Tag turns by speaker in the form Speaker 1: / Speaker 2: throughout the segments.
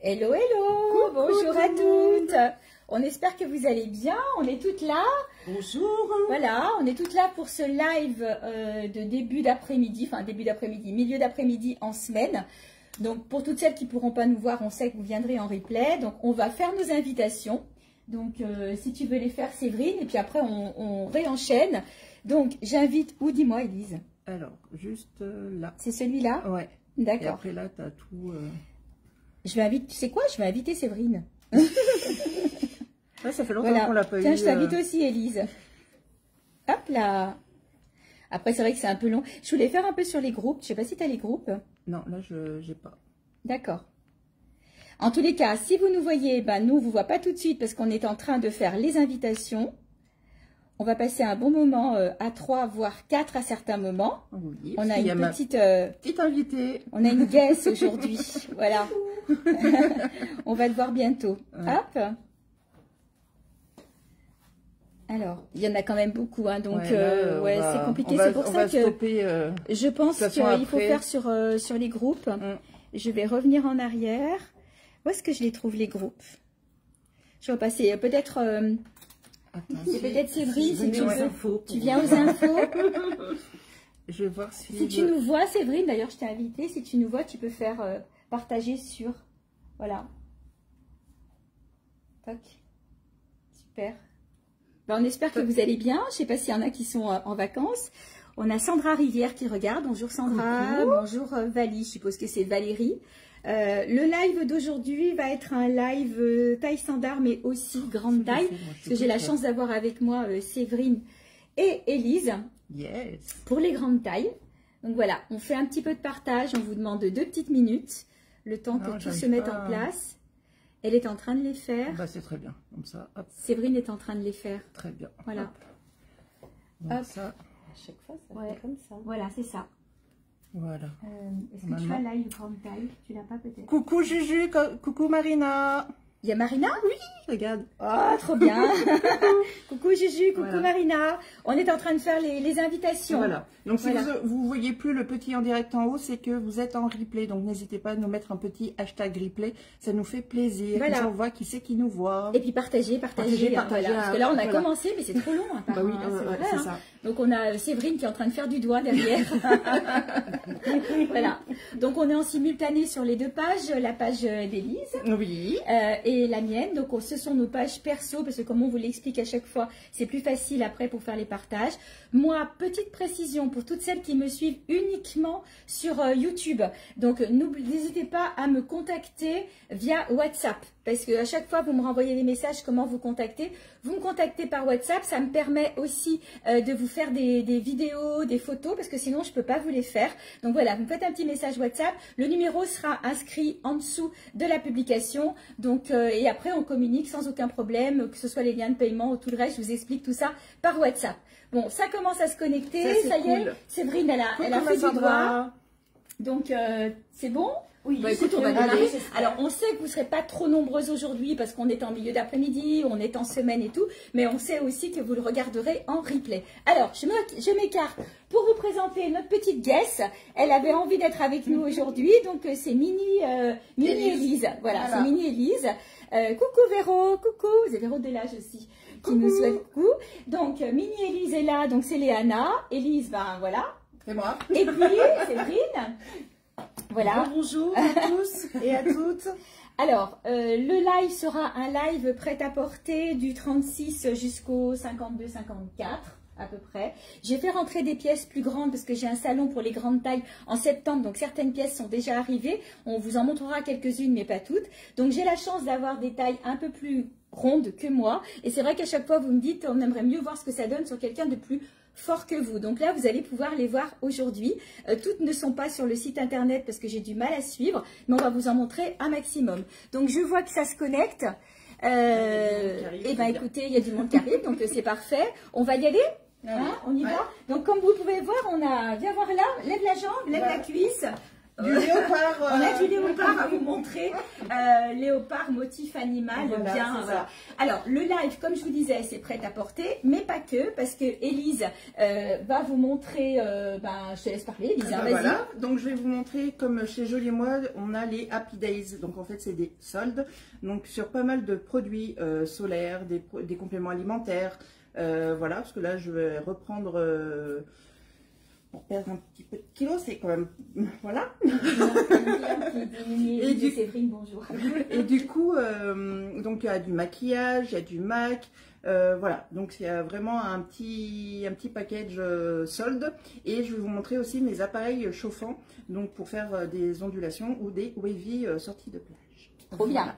Speaker 1: Hello, hello. Bonjour à toutes. On espère que vous allez bien. On est toutes là.
Speaker 2: Bonjour.
Speaker 1: Voilà, on est toutes là pour ce live de début d'après-midi, enfin début d'après-midi, milieu d'après-midi en semaine. Donc pour toutes celles qui ne pourront pas nous voir, on sait que vous viendrez en replay. Donc on va faire nos invitations. Donc si tu veux les faire, Séverine, et puis après on réenchaîne. Donc j'invite, où dis-moi Élise?
Speaker 2: Alors, juste là.
Speaker 1: C'est celui-là?
Speaker 2: Ouais.
Speaker 1: D'accord.
Speaker 2: Et après là, tu as tout...
Speaker 1: Je vais inviter, tu sais quoi? Je vais inviter Séverine.
Speaker 2: Ouais, ça fait longtemps qu'on l'a pas eu.
Speaker 1: Tiens, je t'invite aussi, Élise. Hop là. Après, c'est vrai que c'est un peu long. Je voulais faire un peu sur les groupes. Je sais pas si tu as les groupes.
Speaker 2: Non, là, je n'ai pas.
Speaker 1: D'accord. En tous les cas, si vous nous voyez, ben, nous, on ne vous voit pas tout de suite parce qu'on est en train de faire les invitations. On va passer un bon moment à 3, voire 4 à certains moments.
Speaker 2: Oui,
Speaker 1: on a une petite
Speaker 2: invitée.
Speaker 1: On a une guest aujourd'hui. Voilà. On va le voir bientôt. Ouais. Hop. Alors, il y en a quand même beaucoup, hein, donc ouais, c'est compliqué. C'est pour ça que je pense qu'il faut faire sur les groupes. Je vais revenir en arrière. Où est-ce que je les trouve, les groupes? Je vais passer peut-être... c'est peut-être Séverine, si tu veux. Tu viens aux infos.
Speaker 2: Je vais voir si...
Speaker 1: Si tu nous vois, Séverine, d'ailleurs, je t'ai invitée. Si tu nous vois, tu peux faire partager sur... Voilà. Toc. Super. Ben, on espère que vous allez bien. Je ne sais pas s'il y en a qui sont en vacances. On a Sandra Rivière qui regarde. Bonjour Sandra. Coucou. Bonjour Valie. Je suppose que c'est Valérie. Le live d'aujourd'hui va être un live taille standard, mais aussi grande taille. Parce que j'ai la chance d'avoir avec moi Séverine et Élise.
Speaker 2: Yes. Pour
Speaker 1: les grandes tailles. Donc voilà, on fait un petit peu de partage. On vous demande 2 petites minutes. Le temps que tout se mette en place. Elle est en train de les faire.
Speaker 2: Bah, c'est très bien, comme ça. Hop.
Speaker 1: Séverine est en train de les faire.
Speaker 2: Très bien.
Speaker 1: Voilà.
Speaker 2: Hop. Ça,
Speaker 3: à chaque fois, ça fait comme ça.
Speaker 1: Voilà, c'est ça.
Speaker 2: Voilà.
Speaker 1: Est-ce que tu as live grande taille? Tu l'as pas peut-être?
Speaker 2: Coucou Juju, coucou Marina.
Speaker 1: Il y a Marina?
Speaker 2: Oui, regarde.
Speaker 1: Oh, trop bien. Coucou Juju, coucou Marina. On est en train de faire les invitations.
Speaker 2: Voilà. Donc si vous ne voyez plus le petit en direct en haut, c'est que vous êtes en replay. Donc n'hésitez pas à nous mettre un petit hashtag replay. Ça nous fait plaisir. Voilà. Comme ça, on voit qui c'est qui nous voit.
Speaker 1: Et puis partagez. Voilà. Parce que là, on a commencé, mais c'est trop long.
Speaker 2: Bah oui, c'est ça.
Speaker 1: Donc on a Séverine qui est en train de faire du doigt derrière. Voilà. Donc on est en simultané sur les 2 pages. La page d'Élise.
Speaker 2: Oui.
Speaker 1: Et la mienne. Donc ce sont nos pages perso, parce que comme on vous l'explique à chaque fois, c'est plus facile après pour faire les partages. Moi, petite précision pour toutes celles qui me suivent uniquement sur YouTube. Donc n'hésitez pas à me contacter via WhatsApp, parce que à chaque fois vous me renvoyez des messages comment vous contacter. Vous me contactez par WhatsApp, ça me permet aussi de vous faire des vidéos, des photos, parce que sinon je ne peux pas vous les faire. Donc voilà, vous me faites un petit message WhatsApp, le numéro sera inscrit en dessous de la publication. Donc et après on communique sans aucun problème, que ce soit les liens de paiement ou tout le reste, je vous explique tout ça par WhatsApp. Bon, ça commence à se connecter, ça y est, Séverine, elle a fait du doigt. Donc c'est bon? Oui, bah, écoute, on va démarrer. Alors, on sait que vous ne serez pas trop nombreuses aujourd'hui parce qu'on est en milieu d'après-midi, on est en semaine et tout, mais on sait aussi que vous le regarderez en replay. Alors, je m'écarte pour vous présenter notre petite guest. Elle avait envie d'être avec nous aujourd'hui, donc c'est Mini Élise. Voilà, c'est Mini Élise. Coucou Véro, coucou. C'est Véro Delage aussi qui nous souhaite coucou. Donc, Mini Élise est là, donc c'est Léana. Élise, ben voilà.
Speaker 2: C'est moi.
Speaker 1: Et puis, Séverine. Voilà.
Speaker 2: Bonjour à tous et à toutes.
Speaker 1: Alors, le live sera un live prêt à porter du 36 jusqu'au 52-54 à peu près. J'ai fait rentrer des pièces plus grandes parce que j'ai un salon pour les grandes tailles en septembre. Donc, certaines pièces sont déjà arrivées. On vous en montrera quelques-unes, mais pas toutes. Donc, j'ai la chance d'avoir des tailles un peu plus rondes que moi. Et c'est vrai qu'à chaque fois, vous me dites, on aimerait mieux voir ce que ça donne sur quelqu'un de plus fort que vous. Donc là, vous allez pouvoir les voir aujourd'hui. Toutes ne sont pas sur le site internet parce que j'ai du mal à suivre, mais on va vous en montrer un maximum. Donc, je vois que ça se connecte. Et ben écoutez, il y a du monde qui arrive, donc c'est parfait. On va y aller? Hein, on y va. Donc, comme vous pouvez voir, on a, viens voir là, lève la jambe, lève la cuisse.
Speaker 2: Du léopard.
Speaker 1: On a du léopard à vous montrer. Léopard, motif animal,
Speaker 2: voilà,
Speaker 1: bien. Voilà. Alors, le live, comme je vous disais, c'est prêt à porter, mais pas que, parce que Élise va vous montrer. Je te laisse parler, Élise. Vas-y.
Speaker 2: Voilà. Donc, je vais vous montrer, comme chez Jolie et moi, on a les Happy Days. Donc, en fait, c'est des soldes. Donc, sur pas mal de produits solaires, des compléments alimentaires. Voilà, parce que là, je vais reprendre. Pour perdre un petit peu de kilos, c'est quand même... Voilà.
Speaker 1: Et Séverine, bonjour.
Speaker 2: Et du coup, donc il y a du maquillage, il y a du MAC, voilà. Donc il y a vraiment un petit package solde. Et je vais vous montrer aussi mes appareils chauffants, donc pour faire des ondulations ou des wavy sorties de plage.
Speaker 1: Trop bien.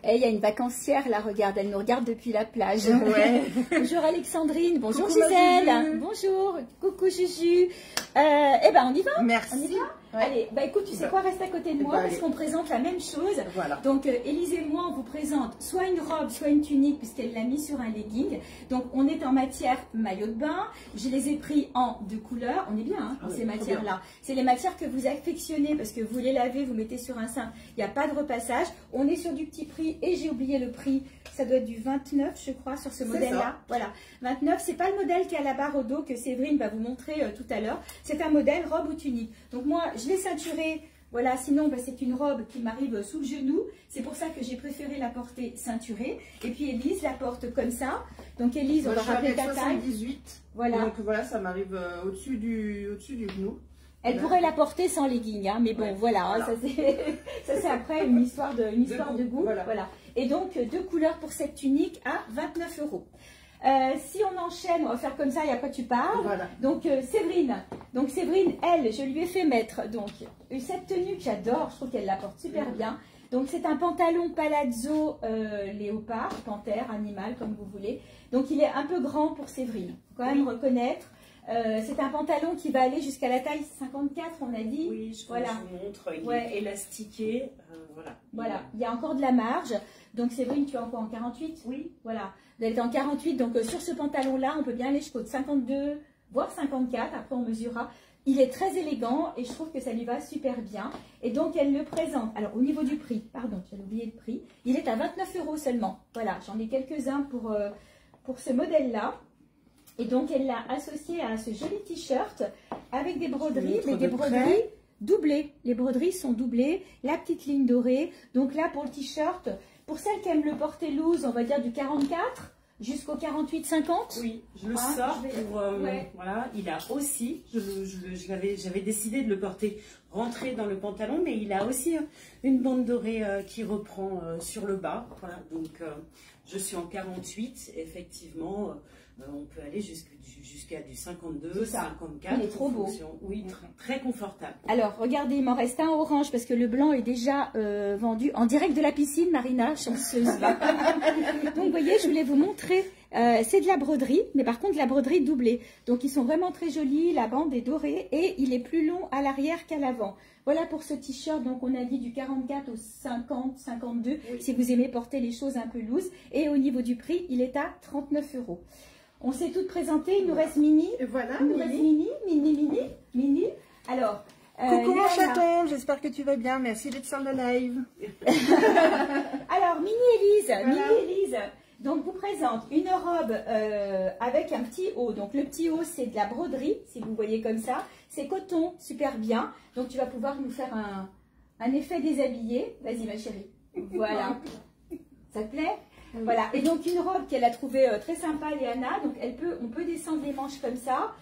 Speaker 1: Et il y a une vacancière là, regarde, elle nous regarde depuis la plage.
Speaker 2: Ouais.
Speaker 1: Bonjour Alexandrine, bonjour
Speaker 2: Coucou
Speaker 1: Gisèle, bonjour, coucou Juju. On y va?
Speaker 2: Merci.
Speaker 1: On y va? Ouais. Allez, écoute, tu sais quoi, reste à côté de moi parce qu'on présente la même chose.
Speaker 2: Voilà.
Speaker 1: Donc Élise et moi, on vous présente soit une robe, soit une tunique puisqu'elle l'a mis sur un legging. Donc on est en matière maillot de bain. Je les ai pris en 2 couleurs. On est bien hein, dans ces matières-là. C'est les matières que vous affectionnez parce que vous les lavez, vous mettez sur un sein. Il n'y a pas de repassage. On est sur du petit prix et j'ai oublié le prix. Ça doit être du 29, je crois, sur ce modèle-là. Voilà, 29. C'est pas le modèle qui a la barre au dos que Séverine va vous montrer tout à l'heure. C'est un modèle robe ou tunique. Donc moi, je l'ai ceinturée. Voilà, sinon c'est une robe qui m'arrive sous le genou. C'est pour ça que j'ai préféré la porter ceinturée. Et puis Élise la porte comme ça. Donc Élise, on va rappeler ta taille.
Speaker 2: 78.
Speaker 1: Voilà.
Speaker 2: Donc voilà, ça m'arrive au-dessus du genou.
Speaker 1: Elle pourrait la porter sans legging, hein, mais bon,
Speaker 2: ouais,
Speaker 1: voilà. Ça c'est après une histoire de goût. Voilà. Et donc 2 couleurs pour cette tunique à 29 €. Si on enchaîne, on va faire comme ça et après tu parles. Voilà. Donc Séverine, elle, je lui ai fait mettre donc cette tenue que j'adore, je trouve qu'elle la porte super bien. Donc c'est un pantalon palazzo léopard, panthère, animal comme vous voulez. Donc il est un peu grand pour Séverine, faut quand même reconnaître. C'est un pantalon qui va aller jusqu'à la taille 54, on a dit.
Speaker 3: Oui, je vous montre, il est élastiqué.
Speaker 1: Voilà, il y a encore de la marge. Donc Séverine, tu es encore en 48? Oui. Voilà, elle est en 48, donc sur ce pantalon-là, on peut bien aller jusqu'au 52, voire 54, après on mesurera. Il est très élégant et je trouve que ça lui va super bien. Et donc elle le présente, alors au niveau du prix, pardon, j'avais oublié le prix, il est à 29 € seulement. Voilà, j'en ai quelques-uns pour ce modèle-là. Et donc, elle l'a associé à ce joli t-shirt avec des broderies, mais des broderies doublées. Les broderies sont doublées, la petite ligne dorée. Donc là, pour le t-shirt, pour celles qui aiment le porter loose, on va dire du 44 jusqu'au 48-50.
Speaker 3: Oui, je le sors pour... Voilà, il a aussi, j'avais décidé de le porter rentré dans le pantalon, mais il a aussi une bande dorée qui reprend sur le bas. Voilà, donc je suis en 48, effectivement... on peut aller jusqu'à du 52, 54.
Speaker 1: Il est trop beau.
Speaker 3: Oui, très confortable.
Speaker 1: Alors, regardez, il m'en reste un orange parce que le blanc est déjà vendu en direct de la piscine, Marina, chanceuse. Donc, vous voyez, je voulais vous montrer. C'est de la broderie, mais par contre, de la broderie doublée. Donc, ils sont vraiment très jolis. La bande est dorée et il est plus long à l'arrière qu'à l'avant. Voilà pour ce t-shirt. Donc, on a dit du 44 au 50, 52, si vous aimez porter les choses un peu loose. Et au niveau du prix, il est à 39 €. On s'est toutes présentées, il nous reste Mini.
Speaker 2: Et voilà,
Speaker 1: il nous reste Mini. Alors,
Speaker 2: coucou mon chaton, j'espère que tu vas bien. Merci d'être sur le live.
Speaker 1: Alors, Mini-Élise. Donc, vous présente une robe avec un petit haut. Donc, le petit haut, c'est de la broderie, si vous voyez comme ça. C'est coton, super bien. Donc, tu vas pouvoir nous faire un effet déshabillé. Vas-y, ma chérie. Voilà. Ça te plaît ? Voilà, et donc une robe qu'elle a trouvée très sympa, Léana. Donc on peut descendre les manches comme ça.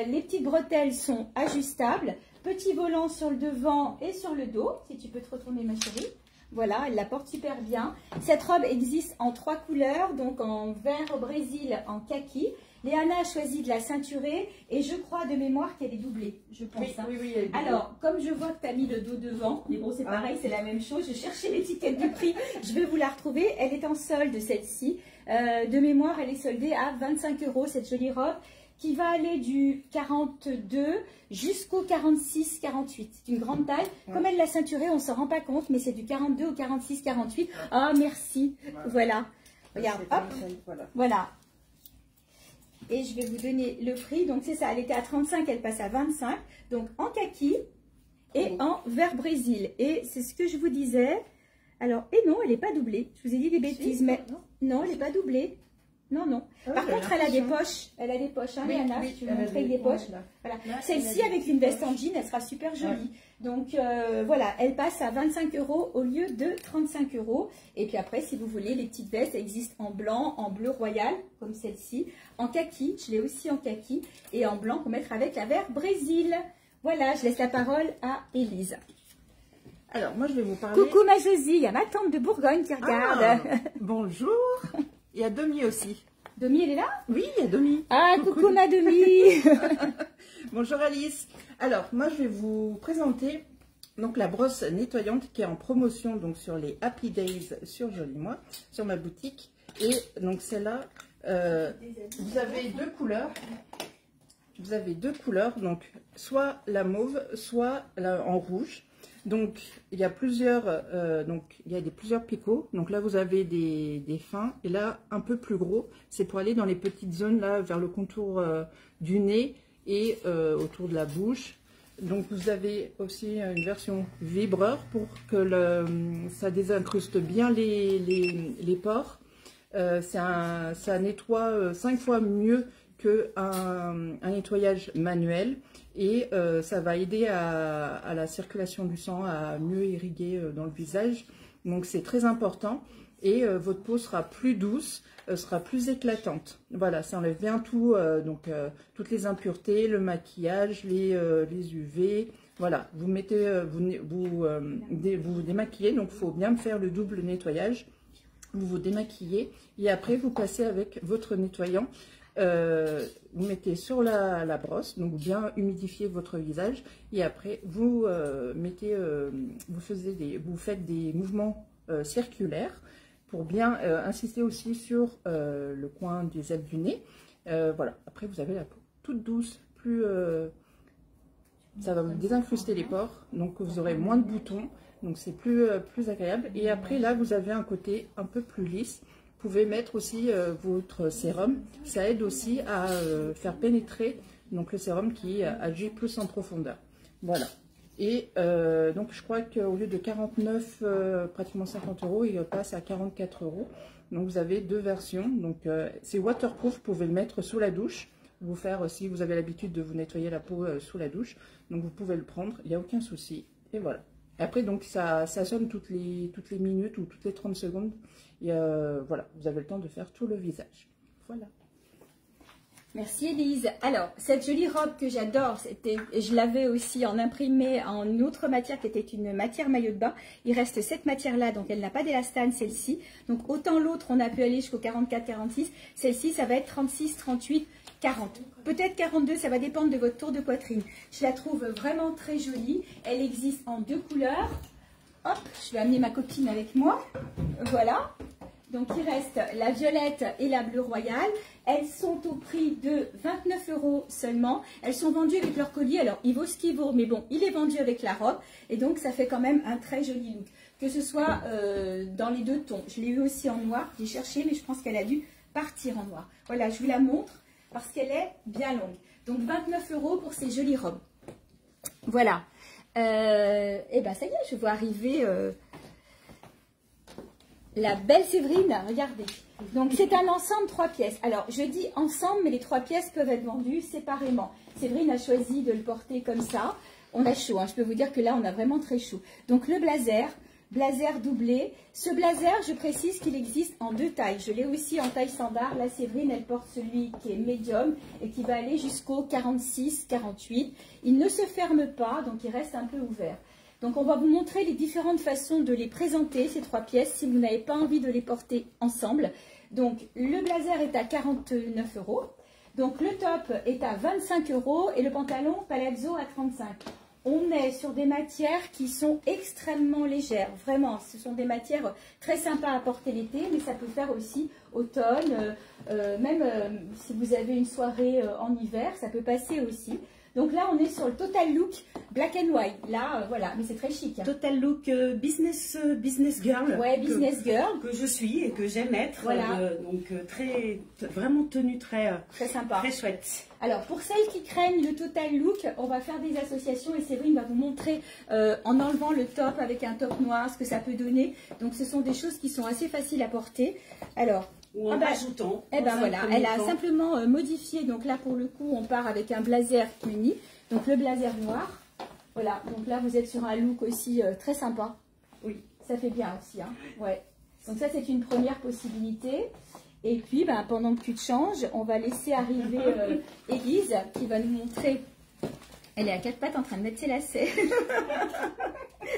Speaker 1: Les petites bretelles sont ajustables. Petit volant sur le devant et sur le dos. Si tu peux te retourner, ma chérie. Voilà, elle la porte super bien. Cette robe existe en 3 couleurs, donc en vert au Brésil, en kaki. Léana a choisi de la ceinturer et je crois de mémoire qu'elle est doublée, je pense.
Speaker 2: Oui,
Speaker 1: alors, comme je vois que tu as mis le dos devant, mais bon, c'est pareil, c'est la même chose. Je cherchais l'étiquette du prix, je vais vous la retrouver. Elle est en solde, celle-ci. De mémoire, elle est soldée à 25 €, cette jolie robe, qui va aller du 42 jusqu'au 46-48. C'est une grande taille. Comme elle l'a ceinturée, on ne s'en rend pas compte, mais c'est du 42 au 46-48. Ah, merci. Voilà. Regarde, hop. Voilà. Et je vais vous donner le prix. Donc c'est ça, elle était à 35, elle passe à 25. Donc en kaki. et en vert Brésil. Et c'est ce que je vous disais. Alors, et non, elle n'est pas doublée. Je vous ai dit des bêtises, mais non, elle n'est pas doublée. Non, non. Par contre, elle a des poches. Elle a des poches, hein, Léana, si tu veux montrer des poches. Voilà. Celle-ci, avec une veste en jean, elle sera super jolie. Donc, voilà, elle passe à 25 € au lieu de 35 €. Et puis après, si vous voulez, les petites vestes existent en blanc, en bleu royal, comme celle-ci, en kaki, je l'ai aussi en kaki, et en blanc pour mettre avec la vert Brésil. Voilà, je laisse la parole à Élise.
Speaker 2: Alors, moi, je vais vous parler...
Speaker 1: Coucou ma Josie, il y a ma tante de Bourgogne qui regarde.
Speaker 2: Ah, bonjour. Il y a Domi aussi.
Speaker 1: Domi, elle est là?
Speaker 2: Oui, il y a Domi.
Speaker 1: Ah, coucou ma Domi.
Speaker 2: Bonjour Alice. Alors, moi, je vais vous présenter donc la brosse nettoyante qui est en promotion donc sur les Happy Days sur Joli Moi, sur ma boutique. Et donc, celle-là, vous avez deux couleurs. Vous avez deux couleurs, donc soit la mauve, soit en rouge. Donc, il y a plusieurs, plusieurs picots. Donc là, vous avez des fins. Et là, un peu plus gros. C'est pour aller dans les petites zones, là, vers le contour du nez et autour de la bouche. Donc, vous avez aussi une version vibreur pour que ça désincruste bien les pores. Ça nettoie 5 fois mieux qu'un nettoyage manuel. Et ça va aider à la circulation du sang, à mieux irriguer dans le visage. Donc c'est très important. Et votre peau sera plus douce, sera plus éclatante. Voilà, ça enlève bien tout, toutes les impuretés, le maquillage, les UV. Voilà, vous mettez, vous démaquillez, donc il faut bien faire le double nettoyage. Vous vous démaquillez et après vous passez avec votre nettoyant. Vous mettez sur la brosse, donc bien humidifiez votre visage et après vous vous faites des mouvements circulaires pour bien insister aussi sur le coin des ailes du nez. Voilà, après vous avez la peau toute douce, ça va vous désincruster les pores, donc vous aurez moins de boutons, donc c'est plus agréable. Et après là vous avez un côté un peu plus lisse. Vous pouvez mettre aussi votre sérum, ça aide aussi à faire pénétrer donc le sérum qui agit plus en profondeur. Voilà. Et donc je crois qu'au lieu de 49, pratiquement 50 €, il passe à 44 €. Donc vous avez deux versions. Donc c'est waterproof, vous pouvez le mettre sous la douche. Si vous avez l'habitude de vous nettoyer la peau sous la douche, donc vous pouvez le prendre, il n'y a aucun souci. Et voilà. Après, donc, ça sonne toutes les minutes ou toutes les 30 secondes. Et voilà, vous avez le temps de faire tout le visage. Voilà.
Speaker 1: Merci Élise. Alors, cette jolie robe que j'adore, je l'avais aussi en imprimé en une autre matière qui était une matière maillot de bain. Il reste cette matière-là, donc elle n'a pas d'élastane, celle-ci. Donc, autant l'autre, on a pu aller jusqu'au 44-46. Celle-ci, ça va être 36, 38, 40. Peut-être 42, ça va dépendre de votre tour de poitrine. Je la trouve vraiment très jolie. Elle existe en deux couleurs. Hop, je vais amener ma copine avec moi. Voilà. Donc, il reste la violette et la bleue royale. Elles sont au prix de 29 € seulement. Elles sont vendues avec leur colis. Alors, il vaut ce qu'il vaut, mais bon, il est vendu avec la robe. Et donc, ça fait quand même un très joli look. Que ce soit dans les deux tons. Je l'ai eu aussi en noir. J'ai cherché, mais je pense qu'elle a dû partir en noir. Voilà, je vous la montre parce qu'elle est bien longue. Donc, 29 € pour ces jolies robes. Voilà. Et ben, ça y est, je vois arriver... la belle Séverine, regardez. Donc, c'est un ensemble 3 pièces. Alors, je dis ensemble, mais les 3 pièces peuvent être vendues séparément. Séverine a choisi de le porter comme ça. On a chaud, hein. Je peux vous dire que là, on a vraiment très chaud. Donc, le blazer doublé. Ce blazer, je précise qu'il existe en 2 tailles. Je l'ai aussi en taille standard. La Séverine, elle porte celui qui est médium et qui va aller jusqu'au 46, 48. Il ne se ferme pas, donc il reste un peu ouvert. Donc, on va vous montrer les différentes façons de les présenter, ces 3 pièces, si vous n'avez pas envie de les porter ensemble. Donc, le blazer est à 49 €. Donc, le top est à 25 € et le pantalon palazzo à 35 €. On est sur des matières qui sont extrêmement légères. Vraiment, ce sont des matières très sympas à porter l'été, mais ça peut faire aussi automne. Même si vous avez une soirée en hiver, ça peut passer aussi. Donc là, on est sur le Total Look Black and White. Là, voilà, mais c'est très chic. Hein.
Speaker 3: Total Look business girl.
Speaker 1: Ouais, business girl.
Speaker 3: Que je suis et que j'aime être.
Speaker 1: Voilà.
Speaker 3: Donc vraiment tenue très
Speaker 1: sympa.
Speaker 3: Très chouette.
Speaker 1: Alors, pour celles qui craignent le Total Look, on va faire des associations et Séverine va vous montrer en enlevant le top avec un top noir ce que ça peut donner. Donc, ce sont des choses qui sont assez faciles à porter. Alors,
Speaker 3: ou en ajoutant.
Speaker 1: Eh ben voilà, elle a simplement modifié. Donc là, pour le coup, on part avec un blazer uni. Donc le blazer noir. Voilà, donc là, vous êtes sur un look aussi très sympa.
Speaker 3: Oui.
Speaker 1: Ça fait bien aussi. Hein. Ouais. Donc ça, c'est une première possibilité. Et puis, ben, pendant que tu te changes, on va laisser arriver Élise qui va nous montrer. Elle est à quatre pattes en train de mettre ses lacets.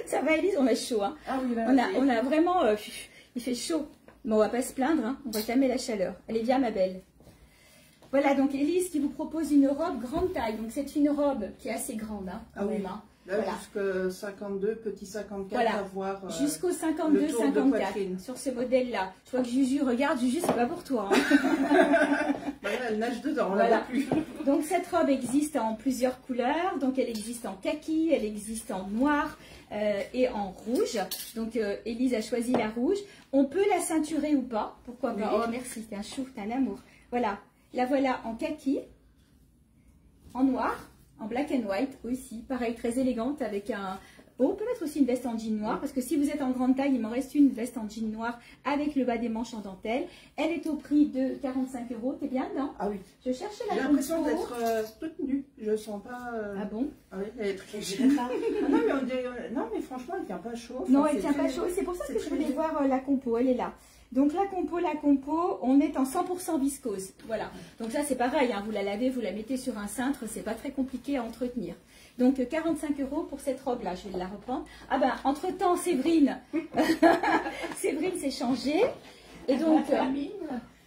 Speaker 1: Ça va, Élise? On a chaud. Hein.
Speaker 2: Ah oui,
Speaker 1: on a vraiment... il fait chaud. Mais on va pas se plaindre, hein. On va calmer la chaleur. Allez, viens ma belle. Voilà, donc Élise qui vous propose une robe grande taille. Donc c'est une robe qui est assez grande, hein, quand même. Hein.
Speaker 2: Là, voilà. Jusqu'au 52, petit 54,
Speaker 1: voilà.
Speaker 2: À voir.
Speaker 1: Jusqu'au 52, 54. Sur ce modèle-là. Je vois que Juju regarde. Juju, c'est pas pour toi. Hein.
Speaker 2: Voilà, elle nage dedans,
Speaker 1: voilà. Donc cette robe existe en plusieurs couleurs. Donc elle existe en kaki, elle existe en noir et en rouge. Donc Élise a choisi la rouge. On peut la ceinturer ou pas. Pourquoi pas? Oh merci, t'es un chou, t'es un amour. Voilà. La voilà en kaki, en noir, en black and white aussi. Pareil, très élégante avec un... Oh, on peut mettre aussi une veste en jean noir, parce que si vous êtes en grande taille, il m'en reste une veste en jean noir avec le bas des manches en dentelle. Elle est au prix de 45 €. T'es bien dedans?
Speaker 2: Ah oui.
Speaker 1: Je cherchais la...
Speaker 2: J'ai l'impression d'être toute nue. Je sens pas...
Speaker 1: Ah bon?
Speaker 2: Ah oui, elle est très chaude. Non, mais on dirait... Non, mais franchement, elle tient pas chaud. Enfin,
Speaker 1: non, elle tient pas chaud. C'est pour ça que je voulais voir la compo. Elle est là. Donc la compo, on est en 100% viscose. Voilà. Donc ça c'est pareil, hein, vous la lavez, vous la mettez sur un cintre, c'est pas très compliqué à entretenir. Donc 45 € pour cette robe-là, je vais la reprendre. Ah ben, entre-temps, Séverine, Séverine s'est changée. Et donc,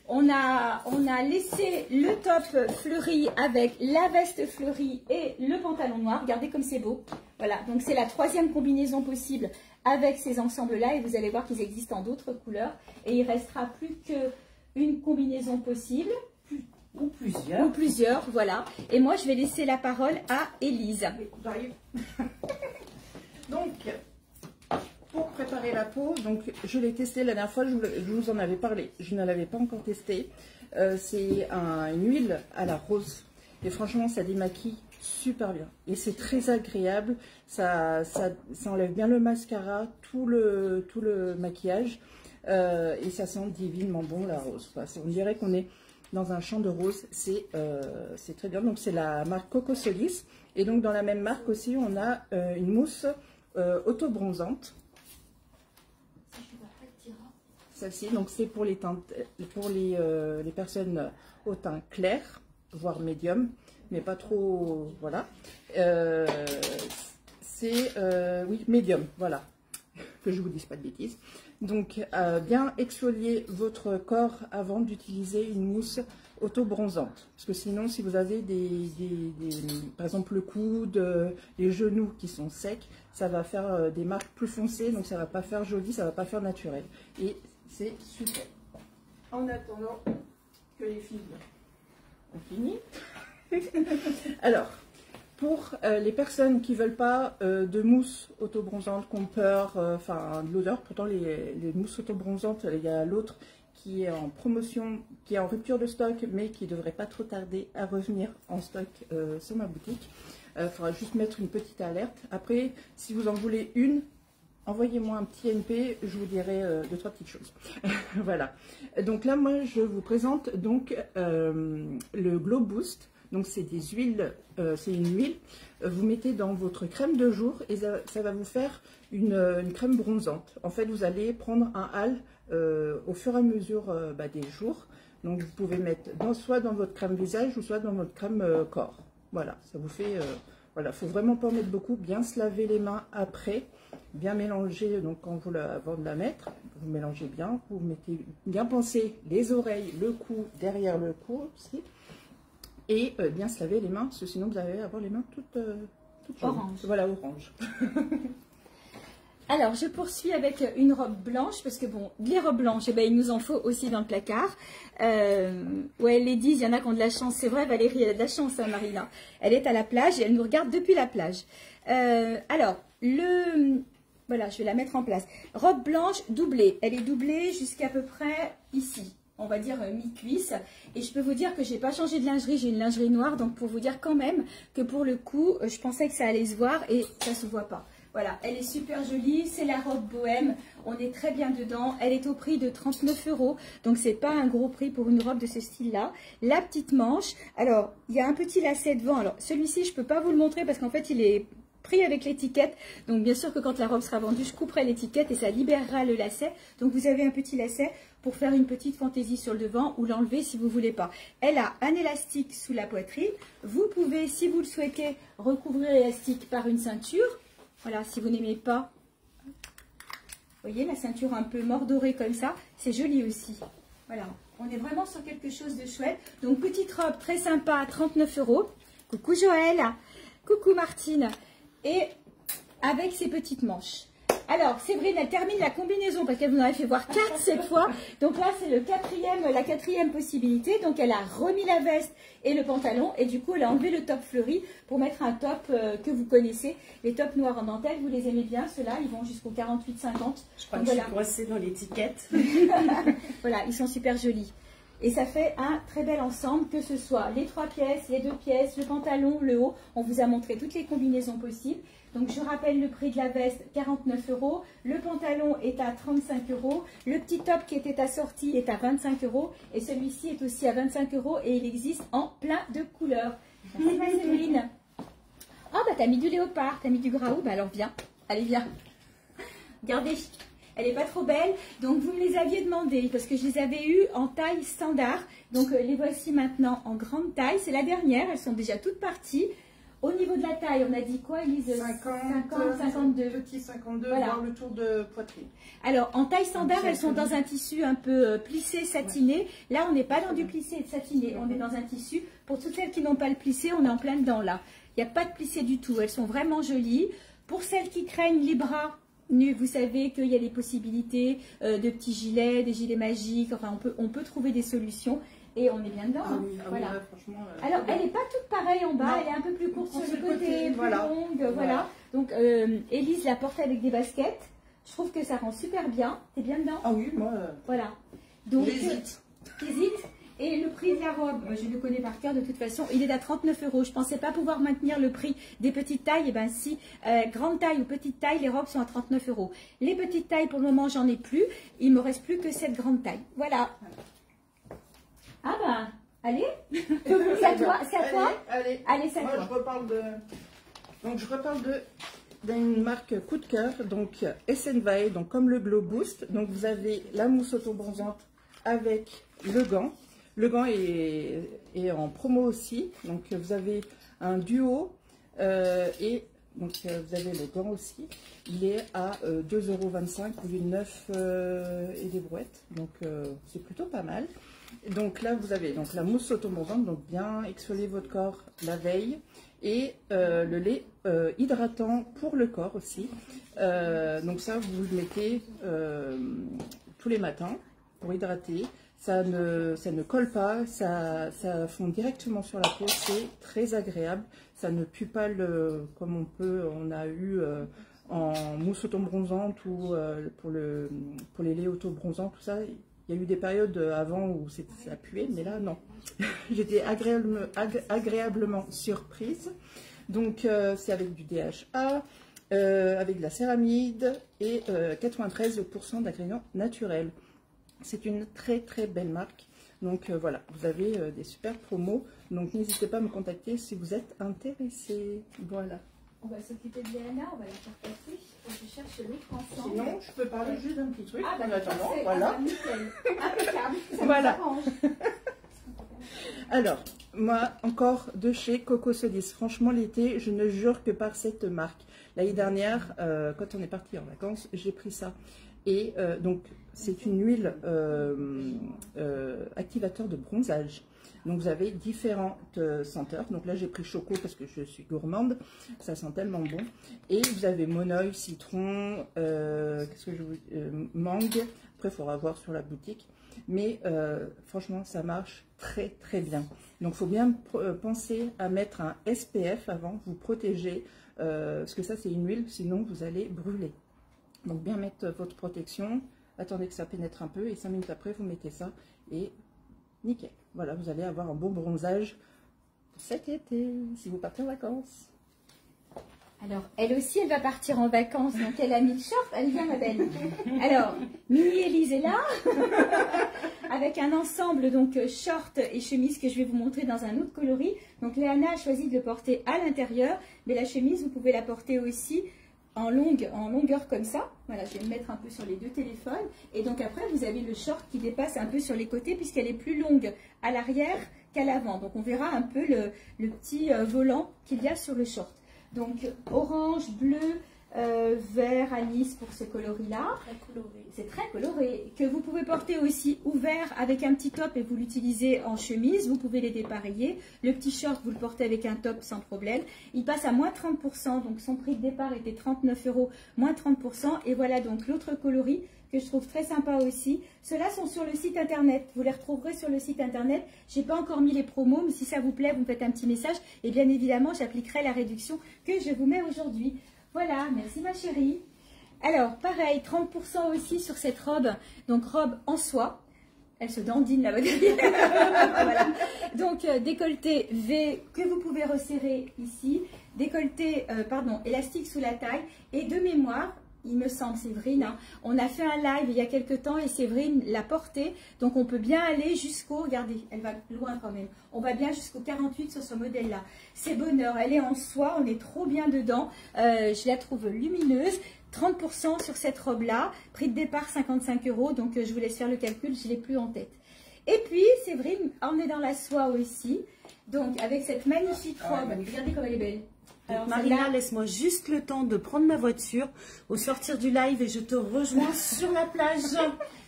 Speaker 1: on a laissé le top fleuri avec la veste fleurie et le pantalon noir. Regardez comme c'est beau. Voilà, donc c'est la troisième combinaison possible avec ces ensembles-là. Et vous allez voir qu'ils existent en d'autres couleurs. Et il restera plus qu'une combinaison possible.
Speaker 3: Ou plusieurs.
Speaker 1: Ou plusieurs, voilà. Et moi, je vais laisser la parole à Élise.
Speaker 2: J'arrive. Donc, pour préparer la peau, donc je l'ai testé la dernière fois, je vous en avais parlé. Je ne l'avais pas encore testé. C'est une huile à la rose. Et franchement, ça démaquille super bien. Et c'est très agréable. Ça enlève bien le mascara, tout le maquillage. Et ça sent divinement bon, la rose. Enfin, on dirait qu'on est dans un champ de roses. C'est très bien. Donc, c'est la marque Coco Solis. Et donc, dans la même marque aussi, on a une mousse auto-bronzante. Celle-ci, donc c'est pour les teintes, pour les personnes au teint clair, voire médium, mais pas trop, voilà. C'est, oui, médium, voilà, que je vous dise pas de bêtises. Donc, bien exfolier votre corps avant d'utiliser une mousse auto-bronzante. Parce que sinon, si vous avez par exemple le coude, les genoux qui sont secs, ça va faire des marques plus foncées, donc ça va pas faire joli, ça va pas faire naturel. Et c'est super. En attendant que les filles ont fini. Alors, pour les personnes qui ne veulent pas de mousse auto-bronzante, qui ont peur, enfin de l'odeur, pourtant les mousses auto-bronzantes, il y a l'autre qui est en promotion, qui est en rupture de stock, mais qui ne devrait pas trop tarder à revenir en stock sur ma boutique. Il faudra juste mettre une petite alerte. Après, si vous en voulez une, envoyez-moi un petit NP, je vous dirai 2-3 petites choses. Voilà. Donc là, moi, je vous présente donc le Glow Boost. Donc c'est des huiles, c'est une huile. Vous mettez dans votre crème de jour et ça va vous faire une crème bronzante. En fait, vous allez prendre un hâle au fur et à mesure des jours. Donc vous pouvez mettre soit dans votre crème visage ou soit dans votre crème corps. Voilà, ça vous fait... voilà, faut vraiment pas en mettre beaucoup. Bien se laver les mains après. Bien mélanger, donc avant de la mettre, vous mélangez bien, vous mettez bien penser les oreilles, le cou, derrière le cou aussi, et bien se laver les mains, parce que sinon vous allez avoir les mains toutes
Speaker 1: orange.
Speaker 2: Voilà, orange.
Speaker 1: Alors, je poursuis avec une robe blanche, parce que bon, les robes blanches, eh ben, il nous en faut aussi dans le placard. Ouais, ladies, il y en a qui ont de la chance. C'est vrai, Valérie, elle a de la chance, hein, Marina. Elle est à la plage et elle nous regarde depuis la plage. Alors, voilà, je vais la mettre en place. Robe blanche doublée. Elle est doublée jusqu'à peu près ici. On va dire mi-cuisse. Et je peux vous dire que je n'ai pas changé de lingerie. J'ai une lingerie noire. Donc, pour vous dire quand même que pour le coup, je pensais que ça allait se voir et ça ne se voit pas. Voilà, elle est super jolie, c'est la robe bohème, on est très bien dedans, elle est au prix de 39 €, donc c'est pas un gros prix pour une robe de ce style-là. La petite manche, alors il y a un petit lacet devant, alors celui-ci je peux pas vous le montrer parce qu'en fait il est pris avec l'étiquette, donc bien sûr que quand la robe sera vendue, je couperai l'étiquette et ça libérera le lacet, donc vous avez un petit lacet pour faire une petite fantaisie sur le devant ou l'enlever si vous voulez pas. Elle a un élastique sous la poitrine, vous pouvez si vous le souhaitez recouvrir l'élastique par une ceinture. Voilà, si vous n'aimez pas, vous voyez la ceinture un peu mordorée comme ça, c'est joli aussi. Voilà, on est vraiment sur quelque chose de chouette. Donc, petite robe très sympa à 39 €. Coucou Joël, coucou Martine. Et avec ses petites manches. Alors, Séverine, elle termine la combinaison parce qu'elle vous en avait fait voir 4 cette fois. Donc là, c'est la quatrième possibilité. Donc, elle a remis la veste et le pantalon. Et du coup, elle a enlevé le top fleuri pour mettre un top que vous connaissez. Les tops noirs en dentelle, vous les aimez bien. Ceux-là, ils vont jusqu'au 48-50.
Speaker 3: Je crois que je suis coincée dans l'étiquette.
Speaker 1: Voilà, ils sont super jolis. Et ça fait un très bel ensemble, que ce soit les 3 pièces, les 2 pièces, le pantalon, le haut. On vous a montré toutes les combinaisons possibles. Donc, je rappelle le prix de la veste, 49 €. Le pantalon est à 35 €. Le petit top qui était assorti est à 25 €. Et celui-ci est aussi à 25 € et il existe en plein de couleurs. Merci, ma Séverine. Ah, bah, t'as mis du léopard, t'as mis du graou. Bah, alors, viens. Allez, viens. Regardez. Elle n'est pas trop belle. Donc, vous me les aviez demandé parce que je les avais eues en taille standard. Donc, les voici maintenant en grande taille. C'est la dernière. Elles sont déjà toutes parties. Au niveau de la taille, on a dit quoi, Elise?
Speaker 2: 50,
Speaker 1: 52.
Speaker 2: Petit 52,
Speaker 1: voilà.
Speaker 2: Voir le tour de poitrine.
Speaker 1: Alors, en taille standard, elles sont dans un tissu un peu plissé, satiné. Là, on n'est pas dans du plissé et de satiné. On est dans un tissu. Pour toutes celles qui n'ont pas le plissé, on est en plein dedans, là. Il n'y a pas de plissé du tout. Elles sont vraiment jolies. Pour celles qui craignent les bras nus, vous savez qu'il y a des possibilités de petits gilets, des gilets magiques. Enfin, on peut trouver des solutions. Et on est bien dedans.
Speaker 2: Ah oui,
Speaker 1: voilà.
Speaker 2: Ouais, franchement,
Speaker 1: alors, elle n'est pas toute pareille en bas,
Speaker 2: non.
Speaker 1: elle est un peu plus courte sur le côté, plus
Speaker 2: voilà.
Speaker 1: longue. Voilà. Donc, Élise la porte avec des baskets. Je trouve que ça rend super bien. T'es bien dedans?
Speaker 2: Ah oui, moi.
Speaker 1: Voilà. Donc,
Speaker 2: j'hésite.
Speaker 1: T'hésites. Et le prix de la robe, je le connais par cœur de toute façon, il est à 39 €. Je ne pensais pas pouvoir maintenir le prix des petites tailles. Et bien si, grande taille ou petite taille, les robes sont à 39 €. Les petites tailles, pour le moment, j'en ai plus. Il ne me reste plus que cette grande taille. Voilà. Ah bah, allez, c'est à toi, c'est à toi.
Speaker 2: Allez,
Speaker 1: c'est à
Speaker 2: moi,
Speaker 1: toi.
Speaker 2: je reparle d'une marque coup de cœur, donc SNVAE, donc comme le Glow Boost. Donc vous avez la mousse auto-bronzante avec le gant. Le gant est en promo aussi, donc vous avez un duo et donc vous avez le gant aussi. Il est à 2,25 € au lieu de 9 et des brouettes, donc c'est plutôt pas mal. Donc là vous avez donc la mousse auto-bronzante, donc bien exfolier votre corps la veille, et le lait hydratant pour le corps aussi. Donc ça vous le mettez tous les matins pour hydrater. Ça ne colle pas, ça fond directement sur la peau, c'est très agréable. Ça ne pue pas comme on a eu en mousse auto-bronzante ou pour les laits auto-bronzants, tout ça. Il y a eu des périodes avant où ça puait, mais là, non. J'étais agréablement surprise. Donc, c'est avec du DHA, avec de la céramide et 93% d'ingrédients naturels. C'est une très très belle marque. Donc voilà, vous avez des super promos. Donc n'hésitez pas à me contacter si vous êtes intéressé. Voilà.
Speaker 1: On va s'occuper de Léana, on va la faire passer. Je cherche l'autre ensemble.
Speaker 2: Sinon, je peux parler juste d'un petit truc
Speaker 1: en
Speaker 2: attendant. Voilà.
Speaker 1: Impeccable.
Speaker 2: Voilà. Alors, moi, encore de chez Coco Solis. Franchement, l'été, je ne jure que par cette marque. L'année dernière, quand on est parti en vacances, j'ai pris ça. Et donc, c'est une huile activateur de bronzage Donc vous avez différentes senteurs. Donc là j'ai pris choco parce que je suis gourmande, ça sent tellement bon. Et vous avez monoeil, citron, qu'est-ce que je vous mangue. Après il faudra voir sur la boutique. Mais franchement ça marche très très bien. Donc il faut bien penser à mettre un SPF avant, vous protéger, parce que ça c'est une huile, sinon vous allez brûler. Donc bien mettre votre protection, attendez que ça pénètre un peu et 5 minutes après vous mettez ça et nickel. Voilà, vous allez avoir un bon bronzage cet été, si vous partez en vacances.
Speaker 1: Alors, elle aussi, elle va partir en vacances, donc elle a mis le short, elle vient ma belle. Alors, Mini Elise est là, avec un ensemble, donc short et chemise que je vais vous montrer dans un autre coloris. Donc Léana a choisi de le porter à l'intérieur, mais la chemise, vous pouvez la porter aussi en longueur comme ça. Voilà, je vais me mettre un peu sur les deux téléphones. Et donc après, vous avez le short qui dépasse un peu sur les côtés, puisqu'elle est plus longue à l'arrière qu'à l'avant. Donc on verra un peu le petit volant qu'il y a sur le short. Donc orange, bleu, vert, anis pour ce coloris-là. C'est très coloré. Que vous pouvez porter aussi ouvert avec un petit top et vous l'utilisez en chemise. Vous pouvez les dépareiller. Le petit short, vous le portez avec un top sans problème. Il passe à moins 30%. Donc son prix de départ était 39 €, moins 30%. Et voilà donc l'autre coloris que je trouve très sympa aussi. Ceux-là sont sur le site internet. Vous les retrouverez sur le site internet. Je n'ai pas encore mis les promos, mais si ça vous plaît, vous me faites un petit message. Et bien évidemment, j'appliquerai la réduction que je vous mets aujourd'hui. Voilà, merci ma chérie. Alors, pareil, 30% aussi sur cette robe. Donc, robe en soie. Elle se dandine là-bas derrière. Voilà. Donc, décolleté V que vous pouvez resserrer ici. Décolleté, élastique sous la taille. Et de mémoire, il me semble, Séverine, hein, on a fait un live il y a quelques temps et Séverine l'a porté. Donc, on peut bien aller jusqu'au, regardez, elle va loin quand même. On va bien jusqu'au 48 sur ce modèle-là. C'est bonheur, elle est en soie, on est trop bien dedans. Je la trouve lumineuse. 30% sur cette robe-là. Prix de départ, 55 €. Donc, je vous laisse faire le calcul, je ne l'ai plus en tête. Et puis, Séverine, on est dans la soie aussi. Donc, avec cette magnifique robe. Regardez comme elle est belle.
Speaker 3: Alors, Marina, laisse-moi juste le temps de prendre ma voiture au sortir du live et je te rejoins sur la plage.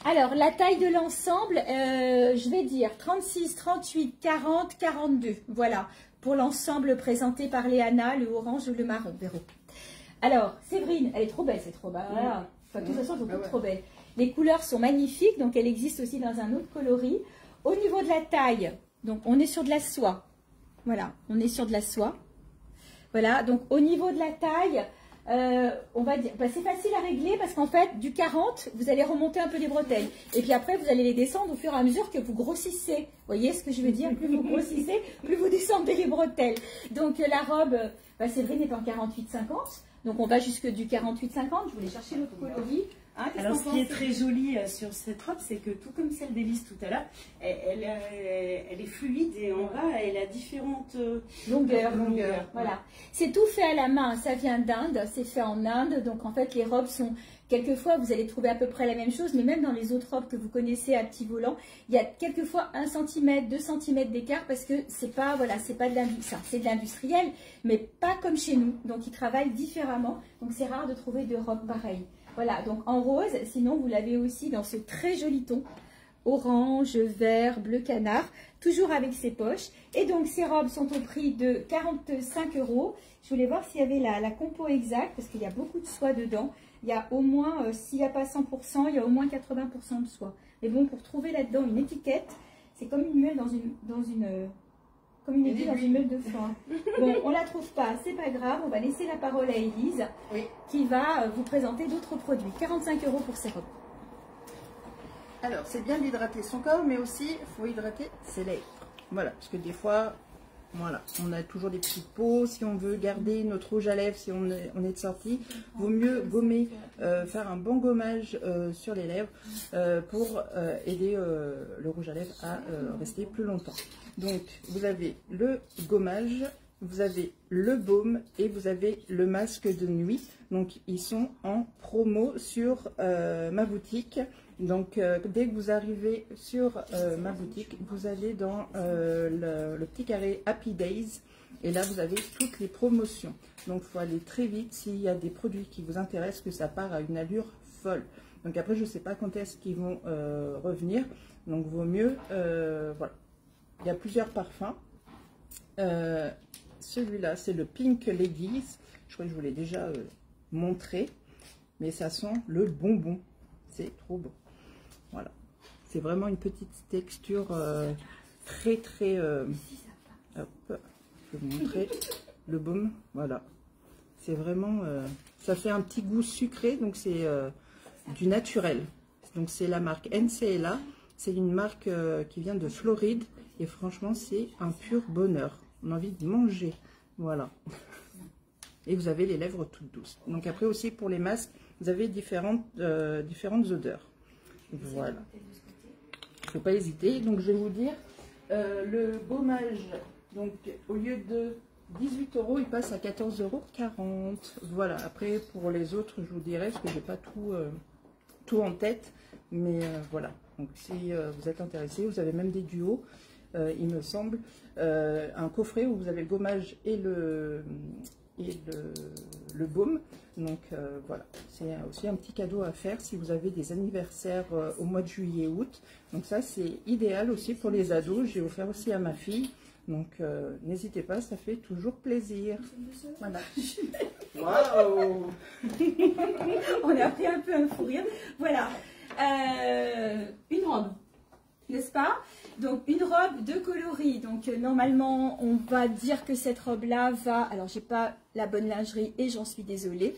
Speaker 1: Alors, la taille de l'ensemble, je vais dire 36, 38, 40, 42. Voilà, pour l'ensemble présenté par Léana, le orange ou le marron, Véro. Alors, Séverine, elle est trop belle cette robe. Voilà. Enfin, de toute façon, elles sont trop belles. Les couleurs sont magnifiques, donc elle existe aussi dans un autre coloris. Au niveau de la taille, donc on est sur de la soie. Voilà, on est sur de la soie. Voilà, donc au niveau de la taille, on va dire, c'est facile à régler parce qu'en fait, du 40, vous allez remonter un peu les bretelles. Et puis après, vous allez les descendre au fur et à mesure que vous grossissez. Vous voyez ce que je veux dire? Plus vous grossissez, plus vous descendez les bretelles. Donc la robe, Séverine est en 48-50. Donc on va jusque du 48-50. Je voulais chercher l'autre coloris. Hein,
Speaker 3: alors ce qui est très joli sur cette robe, c'est que tout comme celle d'Élise tout à l'heure, elle est fluide et en bas, elle a différentes
Speaker 1: longueurs. Voilà. C'est tout fait à la main, ça vient d'Inde, c'est fait en Inde. Donc en fait les robes sont, quelquefois vous allez trouver à peu près la même chose, mais même dans les autres robes que vous connaissez à petit volant, il y a quelquefois 1 cm, 2 cm d'écart parce que c'est pas, voilà, c'est pas de l'industriel, c'est de l'industriel, mais pas comme chez nous. Donc ils travaillent différemment, donc c'est rare de trouver de robes pareilles. Voilà, donc en rose, sinon vous l'avez aussi dans ce très joli ton, orange, vert, bleu canard, toujours avec ses poches. Et donc ces robes sont au prix de 45 €. Je voulais voir s'il y avait la compo exacte, parce qu'il y a beaucoup de soie dedans. Il y a au moins, s'il n'y a pas 100%, il y a au moins 80% de soie. Mais bon, pour trouver là-dedans une étiquette, c'est comme une muelle dans une meule de foin. Bon, on la trouve pas, c'est pas grave, on va laisser la parole à Élise, qui va vous présenter d'autres produits. 45 € pour ces robes.
Speaker 2: Alors, c'est bien d'hydrater son corps, mais aussi, il faut hydrater ses lèvres. Voilà, parce que des fois, voilà, on a toujours des petites peaux. Si on veut garder notre rouge à lèvres, si on est de sortie, vaut mieux gommer, faire un bon gommage sur les lèvres pour aider le rouge à lèvres à rester plus longtemps. Donc, vous avez le gommage, vous avez le baume et vous avez le masque de nuit. Donc, ils sont en promo sur ma boutique. Donc, dès que vous arrivez sur ma boutique, vous allez dans le petit carré Happy Days. Et là, vous avez toutes les promotions. Donc, il faut aller très vite s'il y a des produits qui vous intéressent, que ça part à une allure folle. Donc, après, je ne sais pas quand est-ce qu'ils vont revenir. Donc, vaut mieux, voilà. il y a plusieurs parfums. Celui-là, c'est le Pink Ladies. Je crois que je vous l'ai déjà montré. Mais ça sent le bonbon. C'est trop bon. Voilà. C'est vraiment une petite texture très très... hop, je vais vous montrer le baume. Voilà. C'est vraiment... ça fait un petit goût sucré. Donc c'est du naturel. Donc c'est la marque NCLA. C'est une marque qui vient de Floride. Et franchement, c'est un pur bonheur. On a envie de manger. Voilà. Et vous avez les lèvres toutes douces. Donc après aussi pour les masques, vous avez différentes odeurs. Voilà. Il ne faut pas hésiter. Donc je vais vous dire, le baumage, donc au lieu de 18 €, il passe à 14,40 €. Voilà. Après pour les autres, je vous dirai, parce que je n'ai pas tout en tête. Mais voilà. Donc si vous êtes intéressé, vous avez même des duos. Il me semble, un coffret où vous avez le gommage et le baume. Donc voilà, c'est aussi un petit cadeau à faire si vous avez des anniversaires au mois de juillet, août. Donc ça c'est idéal aussi pour les ados. J'ai offert aussi à ma fille. Donc n'hésitez pas, ça fait toujours plaisir. Voilà. Waouh.
Speaker 1: On a pris un peu un fou rire. Voilà, une robe, n'est-ce pas? Donc une robe de coloris. Donc normalement on va dire que cette robe là va, alors j'ai pas la bonne lingerie et j'en suis désolée,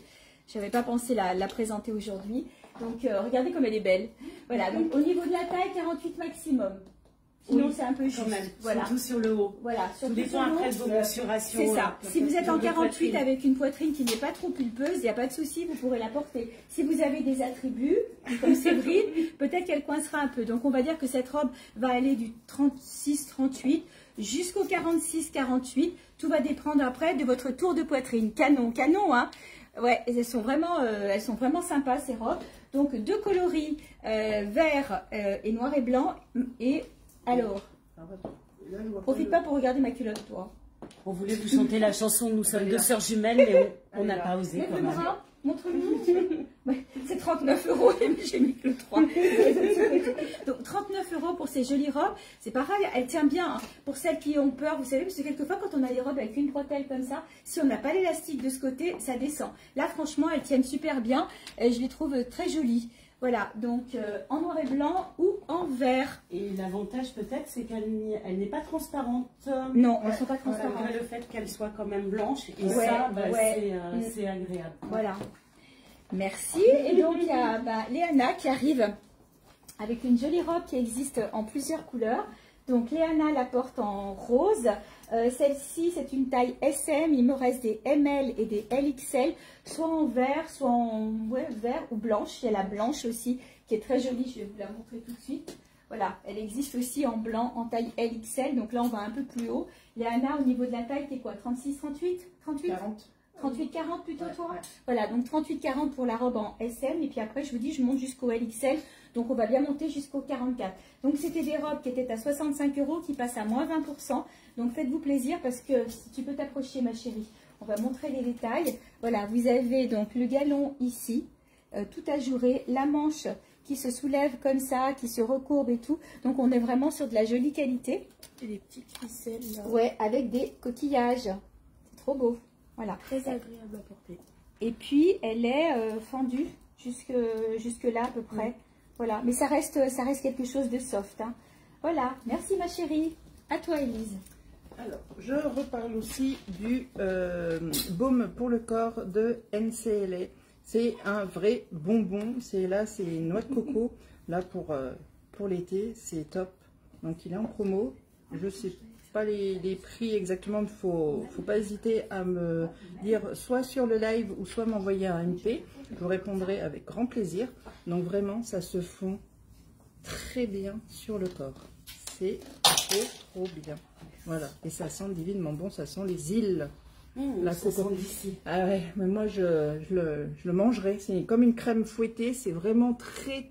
Speaker 1: j'avais pas pensé la présenter aujourd'hui. Donc regardez comme elle est belle. Voilà, donc au niveau de la taille 48 maximum. Sinon, oui, c'est un peu juste.
Speaker 3: Voilà. Surtout sur le haut.
Speaker 1: Voilà,
Speaker 3: sur le haut. Après vos mensurations. C'est ça.
Speaker 1: Si vous êtes en 48 avec une poitrine qui n'est pas trop pulpeuse, il n'y a pas de souci, vous pourrez la porter. Si vous avez des attributs, comme Séverine, peut-être qu'elle coincera un peu. Donc, on va dire que cette robe va aller du 36-38 jusqu'au 46-48. Tout va dépendre après de votre tour de poitrine. Canon, canon, hein. Ouais, elles sont vraiment sympas, ces robes. Donc, deux coloris, vert et noir et blanc. Et alors, profite pas pour regarder ma culotte, toi.
Speaker 3: On voulait vous chanter la chanson Nous sommes deux sœurs jumelles, mais on n'a pas osé.
Speaker 1: Lève le bras, montre-nous. Ouais, c'est 39 €, j'ai mis que le 3. Donc 39 € pour ces jolies robes. C'est pareil, elle tient bien. Hein. Pour celles qui ont peur, vous savez, parce que quelquefois quand on a des robes avec une bretelle comme ça, si on n'a pas l'élastique de ce côté, ça descend. Là, franchement, elles tiennent super bien. Et je les trouve très jolies. Voilà, donc en noir et blanc ou en vert.
Speaker 3: Et l'avantage peut-être, c'est qu'elle n'est pas transparente.
Speaker 1: Non, elles ne sont pas transparentes.
Speaker 3: Malgré le fait qu'elle soit quand même blanche. Et
Speaker 1: ouais,
Speaker 3: ça, bah, c'est agréable.
Speaker 1: Voilà. Merci. Et donc, il y a Léana qui arrive avec une jolie robe qui existe en plusieurs couleurs. Donc, Léana la porte en rose. Celle-ci, c'est une taille SM. Il me reste des ML et des LXL, soit en vert, soit en vert ou blanche. Il y a la blanche aussi, qui est très jolie. Je vais vous la montrer tout de suite. Voilà, elle existe aussi en blanc, en taille LXL. Donc là, on va un peu plus haut. Léana, au niveau de la taille, t'es quoi? 36, 38, 38
Speaker 2: 40.
Speaker 1: 38-40 plutôt, toi?
Speaker 2: Ouais.
Speaker 1: Voilà, donc 38-40 pour la robe en SM. Et puis après, je vous dis, je monte jusqu'au LXL. Donc, on va bien monter jusqu'au 44. Donc, c'était des robes qui étaient à 65 € qui passent à moins 20%. Donc, faites-vous plaisir parce que si tu peux t'approcher, ma chérie, on va montrer les détails. Voilà, vous avez donc le galon ici, tout ajouré, la manche qui se soulève comme ça, qui se recourbe et tout. Donc, on est vraiment sur de la jolie qualité.
Speaker 4: Et des petites ficelles. Là.
Speaker 1: Ouais, avec des coquillages. C'est trop beau. Voilà.
Speaker 4: Très agréable à porter.
Speaker 1: Et puis, elle est fendue jusque là à peu près. Voilà, mais ça reste quelque chose de soft. Hein. Voilà, merci ma chérie. À toi, Elise.
Speaker 2: Alors, je reparle aussi du baume pour le corps de NCLA. C'est un vrai bonbon. C'est noix de coco. Là, pour l'été, c'est top. Donc, il est en promo. Je sais pas les prix exactement. Il faut pas hésiter à me dire soit sur le live ou soit m'envoyer un MP. Je vous répondrai avec grand plaisir. Donc, vraiment, ça se fond très bien sur le corps. C'est trop bien. Voilà, et ça sent divinement bon, ça sent les îles.
Speaker 3: La coco d'ici.
Speaker 2: Ah ouais, mais moi je le mangerai. C'est comme une crème fouettée, c'est vraiment très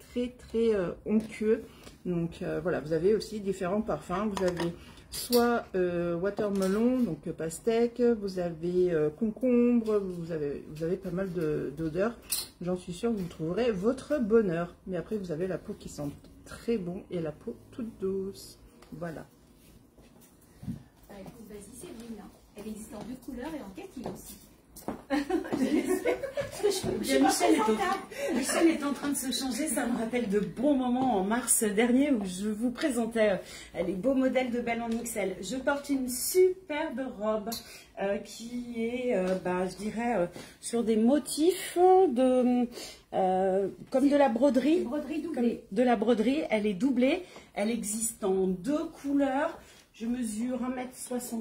Speaker 2: onctueux. Donc voilà, vous avez aussi différents parfums. Vous avez soit watermelon, donc pastèque, vous avez concombre, vous avez pas mal d'odeurs. J'en suis sûre que vous trouverez votre bonheur. Mais après, vous avez la peau qui sent très bon et la peau toute douce. Voilà.
Speaker 1: Vas-y, Séverine. Elle existe en 2 couleurs et en kaki aussi.
Speaker 3: Michel est en train de se changer, ça me rappelle de bons moments en mars dernier où je vous présentais les beaux modèles de Belle en XL. Je porte une superbe robe qui est, je dirais, sur des motifs de, comme de la broderie.
Speaker 1: Broderie doublée.
Speaker 3: De la broderie, elle est doublée, elle existe en 2 couleurs. Je mesure 1,69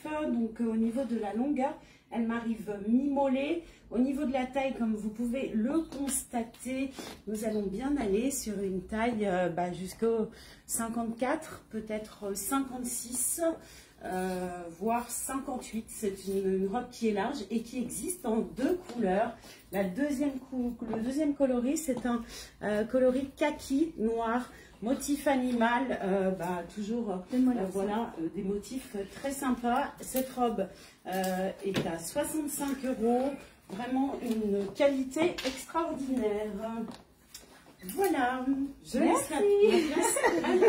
Speaker 3: m, donc au niveau de la longueur, elle m'arrive mi-mollet. Au niveau de la taille, comme vous pouvez le constater, nous allons bien aller sur une taille jusqu'au 54, peut-être 56, voire 58. C'est une robe qui est large et qui existe en 2 couleurs. Le deuxième coloris, c'est un coloris kaki noir. Motif animal, toujours voilà, des motifs très sympas. Cette robe est à 65 €, vraiment une qualité extraordinaire. Voilà, je laisse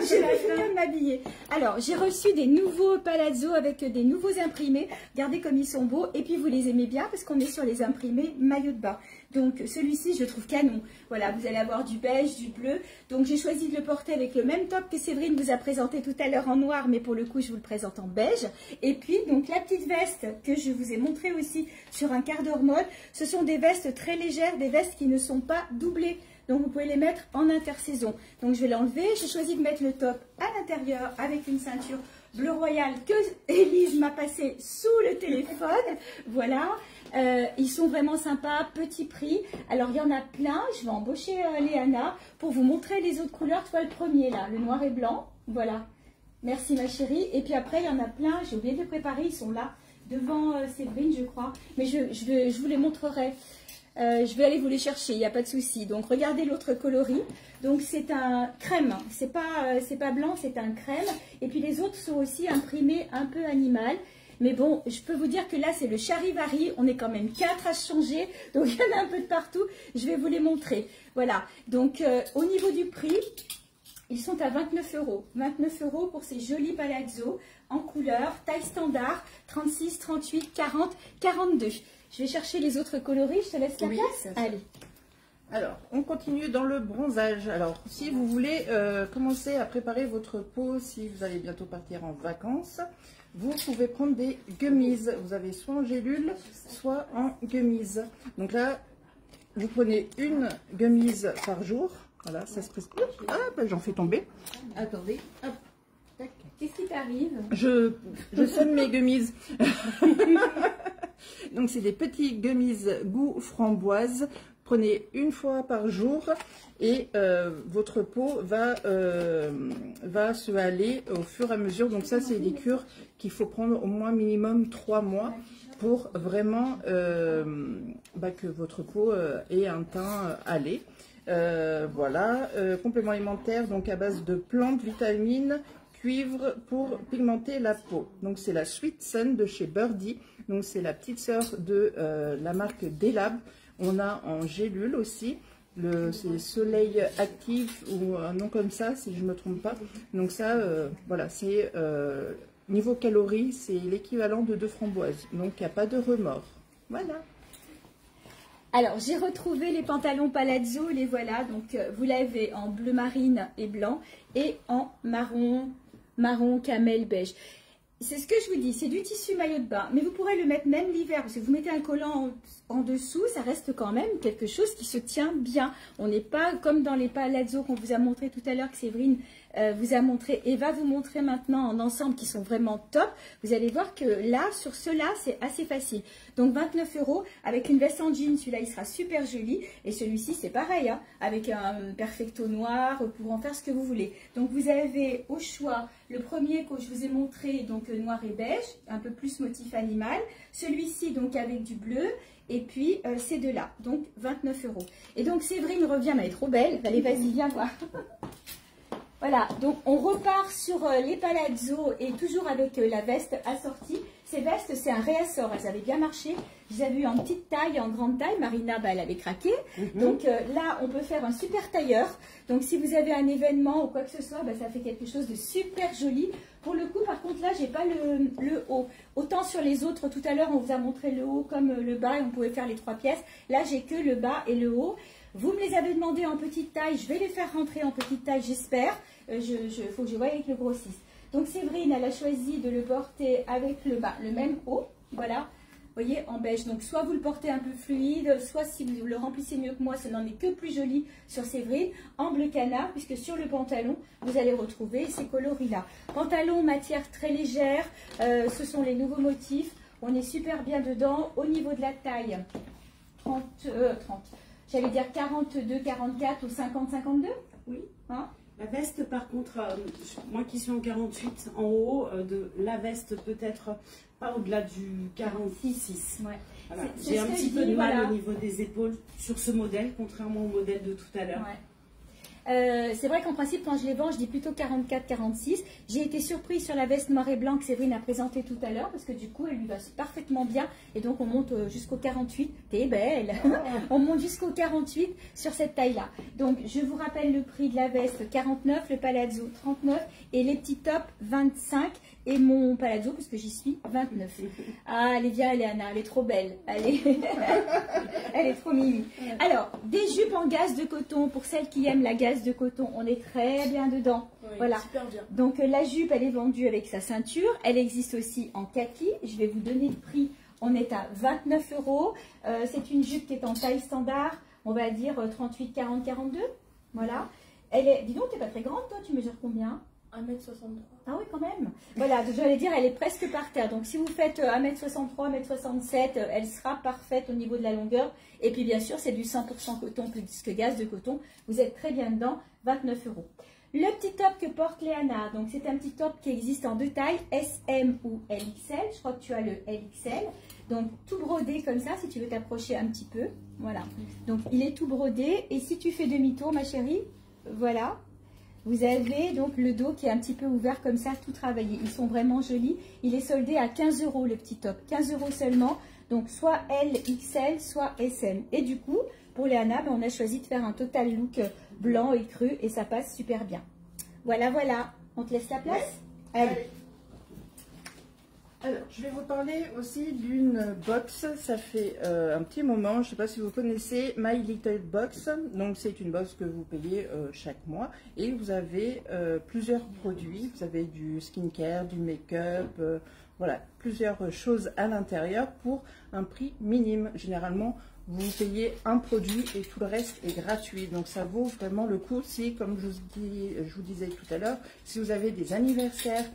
Speaker 1: J'ai fini de m'habiller. Alors, j'ai reçu des nouveaux palazzo avec des nouveaux imprimés. Regardez comme ils sont beaux. Et puis, vous les aimez bien parce qu'on est sur les imprimés maillot de bain. Donc, celui-ci, je le trouve canon. Voilà, vous allez avoir du beige, du bleu. Donc, j'ai choisi de le porter avec le même top que Séverine vous a présenté tout à l'heure en noir. Mais pour le coup, je vous le présente en beige. Et puis, donc, la petite veste que je vous ai montrée aussi sur un quart d'heure mode. Ce sont des vestes très légères, des vestes qui ne sont pas doublées. Donc, vous pouvez les mettre en intersaison. Donc, je vais l'enlever. J'ai choisi de mettre le top à l'intérieur avec une ceinture bleu royal que Élise m'a passé sous le téléphone. Voilà. Ils sont vraiment sympas, petit prix. Alors, il y en a plein. Je vais embaucher Léana pour vous montrer les autres couleurs. Tu vois le premier, là, le noir et blanc. Voilà. Merci, ma chérie. Et puis après, il y en a plein. J'ai oublié de les préparer. Ils sont là, devant Séverine, je crois. Mais je vous les montrerai. Je vais aller vous les chercher, il n'y a pas de souci. Donc, regardez l'autre coloris. Donc, c'est un crème. C'est pas blanc, c'est un crème. Et puis, les autres sont aussi imprimés un peu animal. Mais bon, je peux vous dire que là, c'est le charivari. On est quand même 4 à changer. Donc, il y en a un peu de partout. Je vais vous les montrer. Voilà. Donc, au niveau du prix, ils sont à 29 €. 29 € pour ces jolis palazzo en couleur, taille standard, 36, 38, 40, 42. Je vais chercher les autres coloris, je te laisse la place. Allez.
Speaker 2: Alors, on continue dans le bronzage. Alors, si vous voulez commencer à préparer votre peau, si vous allez bientôt partir en vacances, vous pouvez prendre des gummies. Vous avez soit en gélule, soit en gummies. Donc là, vous prenez une gummies par jour. Voilà, ça se presque. Ah, j'en fais tomber.
Speaker 1: Attendez. Hop. Qu'est-ce qui t'arrive?
Speaker 2: Je sonne mes gummies. Donc, c'est des petits gummies goût framboise. Prenez une fois par jour et votre peau va se haler au fur et à mesure. Donc, ça, c'est des cures qu'il faut prendre au moins minimum 3 mois pour vraiment que votre peau ait un teint halé. Voilà, complément alimentaire donc à base de plantes, vitamines, cuivre pour pigmenter la peau. Donc c'est la Sweet Sun de chez Birdie. Donc c'est la petite sœur de la marque Delab. On a en gélule aussi. C'est Soleil Actif ou un nom comme ça si je ne me trompe pas. Donc ça, voilà, c'est niveau calories, c'est l'équivalent de 2 framboises. Donc il n'y a pas de remords. Voilà.
Speaker 1: Alors, j'ai retrouvé les pantalons palazzo, les voilà. Donc, vous l'avez en bleu marine et blanc et en marron camel beige. C'est ce que je vous dis, c'est du tissu maillot de bain, mais vous pourrez le mettre même l'hiver, parce que vous mettez un collant en dessous, ça reste quand même quelque chose qui se tient bien. On n'est pas comme dans les palazzo qu'on vous a montré tout à l'heure, que Séverine vous a montré et va vous montrer maintenant en ensemble qui sont vraiment top. Vous allez voir que là, sur ceux-là, c'est assez facile. Donc 29 € avec une veste en jean, celui-là il sera super joli. Et celui-ci c'est pareil, hein, avec un perfecto noir pour en faire ce que vous voulez. Donc vous avez au choix le premier que je vous ai montré, donc noir et beige, un peu plus motif animal. Celui-ci donc avec du bleu. Et puis ces deux-là, donc 29 €. Et donc Séverine revient, mais elle est trop belle. Allez, vas-y, viens voir. Voilà, donc on repart sur les palazzo et toujours avec la veste assortie. Ces vestes, c'est un réassort. Elles avaient bien marché. Je les avais vues en petite taille, en grande taille. Marina, bah, elle avait craqué. Donc là, on peut faire un super tailleur. Donc si vous avez un événement ou quoi que ce soit, bah, ça fait quelque chose de super joli. Pour le coup, par contre, là, j'ai pas le haut. Autant sur les autres, tout à l'heure, on vous a montré le haut comme le bas et on pouvait faire les 3 pièces. Là, j'ai que le bas et le haut. Vous me les avez demandé en petite taille. Je vais les faire rentrer en petite taille, j'espère. Faut que je voie avec le grossiste. Donc Séverine, elle a choisi de le porter avec le bas, le même haut, voilà, vous voyez, en beige. Donc soit vous le portez un peu fluide, soit si vous le remplissez mieux que moi, ça n'en est que plus joli sur Séverine, en bleu canard, puisque sur le pantalon, vous allez retrouver ces coloris-là. Pantalon, matière très légère, ce sont les nouveaux motifs, on est super bien dedans. Au niveau de la taille, 30, j'allais dire 42, 44 ou 50, 52.
Speaker 3: Oui.
Speaker 1: Hein?
Speaker 3: La veste, par contre, moi qui suis en 48, en haut de la veste, peut-être pas au-delà du 46.
Speaker 1: Ouais.
Speaker 3: Voilà. J'ai un petit peu de mal au niveau des épaules sur ce modèle, contrairement au modèle de tout à l'heure.
Speaker 1: Ouais. C'est vrai qu'en principe, quand je les vends, je dis plutôt 44-46. J'ai été surprise sur la veste noire et blanc que Séverine a présentée tout à l'heure, parce que du coup, elle lui va parfaitement bien. Et donc, on monte jusqu'au 48. T'es belle. On monte jusqu'au 48 sur cette taille-là. Donc, je vous rappelle le prix de la veste, 49, le palazzo, 39, et les petits tops, 25, et mon palazzo, parce que j'y suis, 29. Ah, elle est bien, Léana, elle est trop belle. Elle est trop mimi. Alors, des jupes en gaze de coton, pour celles qui aiment la gaze de coton, on est très bien dedans.
Speaker 4: Oui,
Speaker 1: voilà.
Speaker 4: super bien.
Speaker 1: Donc la jupe, elle est vendue avec sa ceinture. Elle existe aussi en kaki. Je vais vous donner le prix. On est à 29 €. C'est une jupe qui est en taille standard. On va dire 38, 40, 42. Voilà. Elle est. Dis donc, t'es pas très grande, toi. Tu mesures combien?
Speaker 4: 1m63.
Speaker 1: Ah oui, quand même. Voilà, j'allais dire, elle est presque par terre. Donc, si vous faites 1m63, 1m67, elle sera parfaite au niveau de la longueur. Et puis, bien sûr, c'est du 100% coton plus que gaze de coton. Vous êtes très bien dedans, 29 €. Le petit top que porte Léana, donc c'est un petit top qui existe en 2 tailles, SM ou LXL. Je crois que tu as le LXL. Donc, tout brodé comme ça, si tu veux t'approcher un petit peu. Voilà. Donc, il est tout brodé. Et si tu fais demi-tour, ma chérie, voilà. Vous avez donc le dos qui est un petit peu ouvert comme ça, tout travaillé. Ils sont vraiment jolis. Il est soldé à 15 € le petit top. 15 € seulement. Donc soit L, XL, soit SM. Et du coup, pour Léana, on a choisi de faire un total look blanc et cru. Et ça passe super bien. Voilà, voilà. On te laisse la place? Allez.
Speaker 2: Alors, je vais vous parler aussi d'une box. Ça fait un petit moment, je ne sais pas si vous connaissez My Little Box. Donc, c'est une box que vous payez chaque mois. Et vous avez plusieurs produits. Vous avez du skincare, du make-up, voilà, plusieurs choses à l'intérieur pour un prix minime. Généralement, vous payez un produit et tout le reste est gratuit. Donc, ça vaut vraiment le coup. Si, comme je vous disais tout à l'heure, si vous avez des anniversaires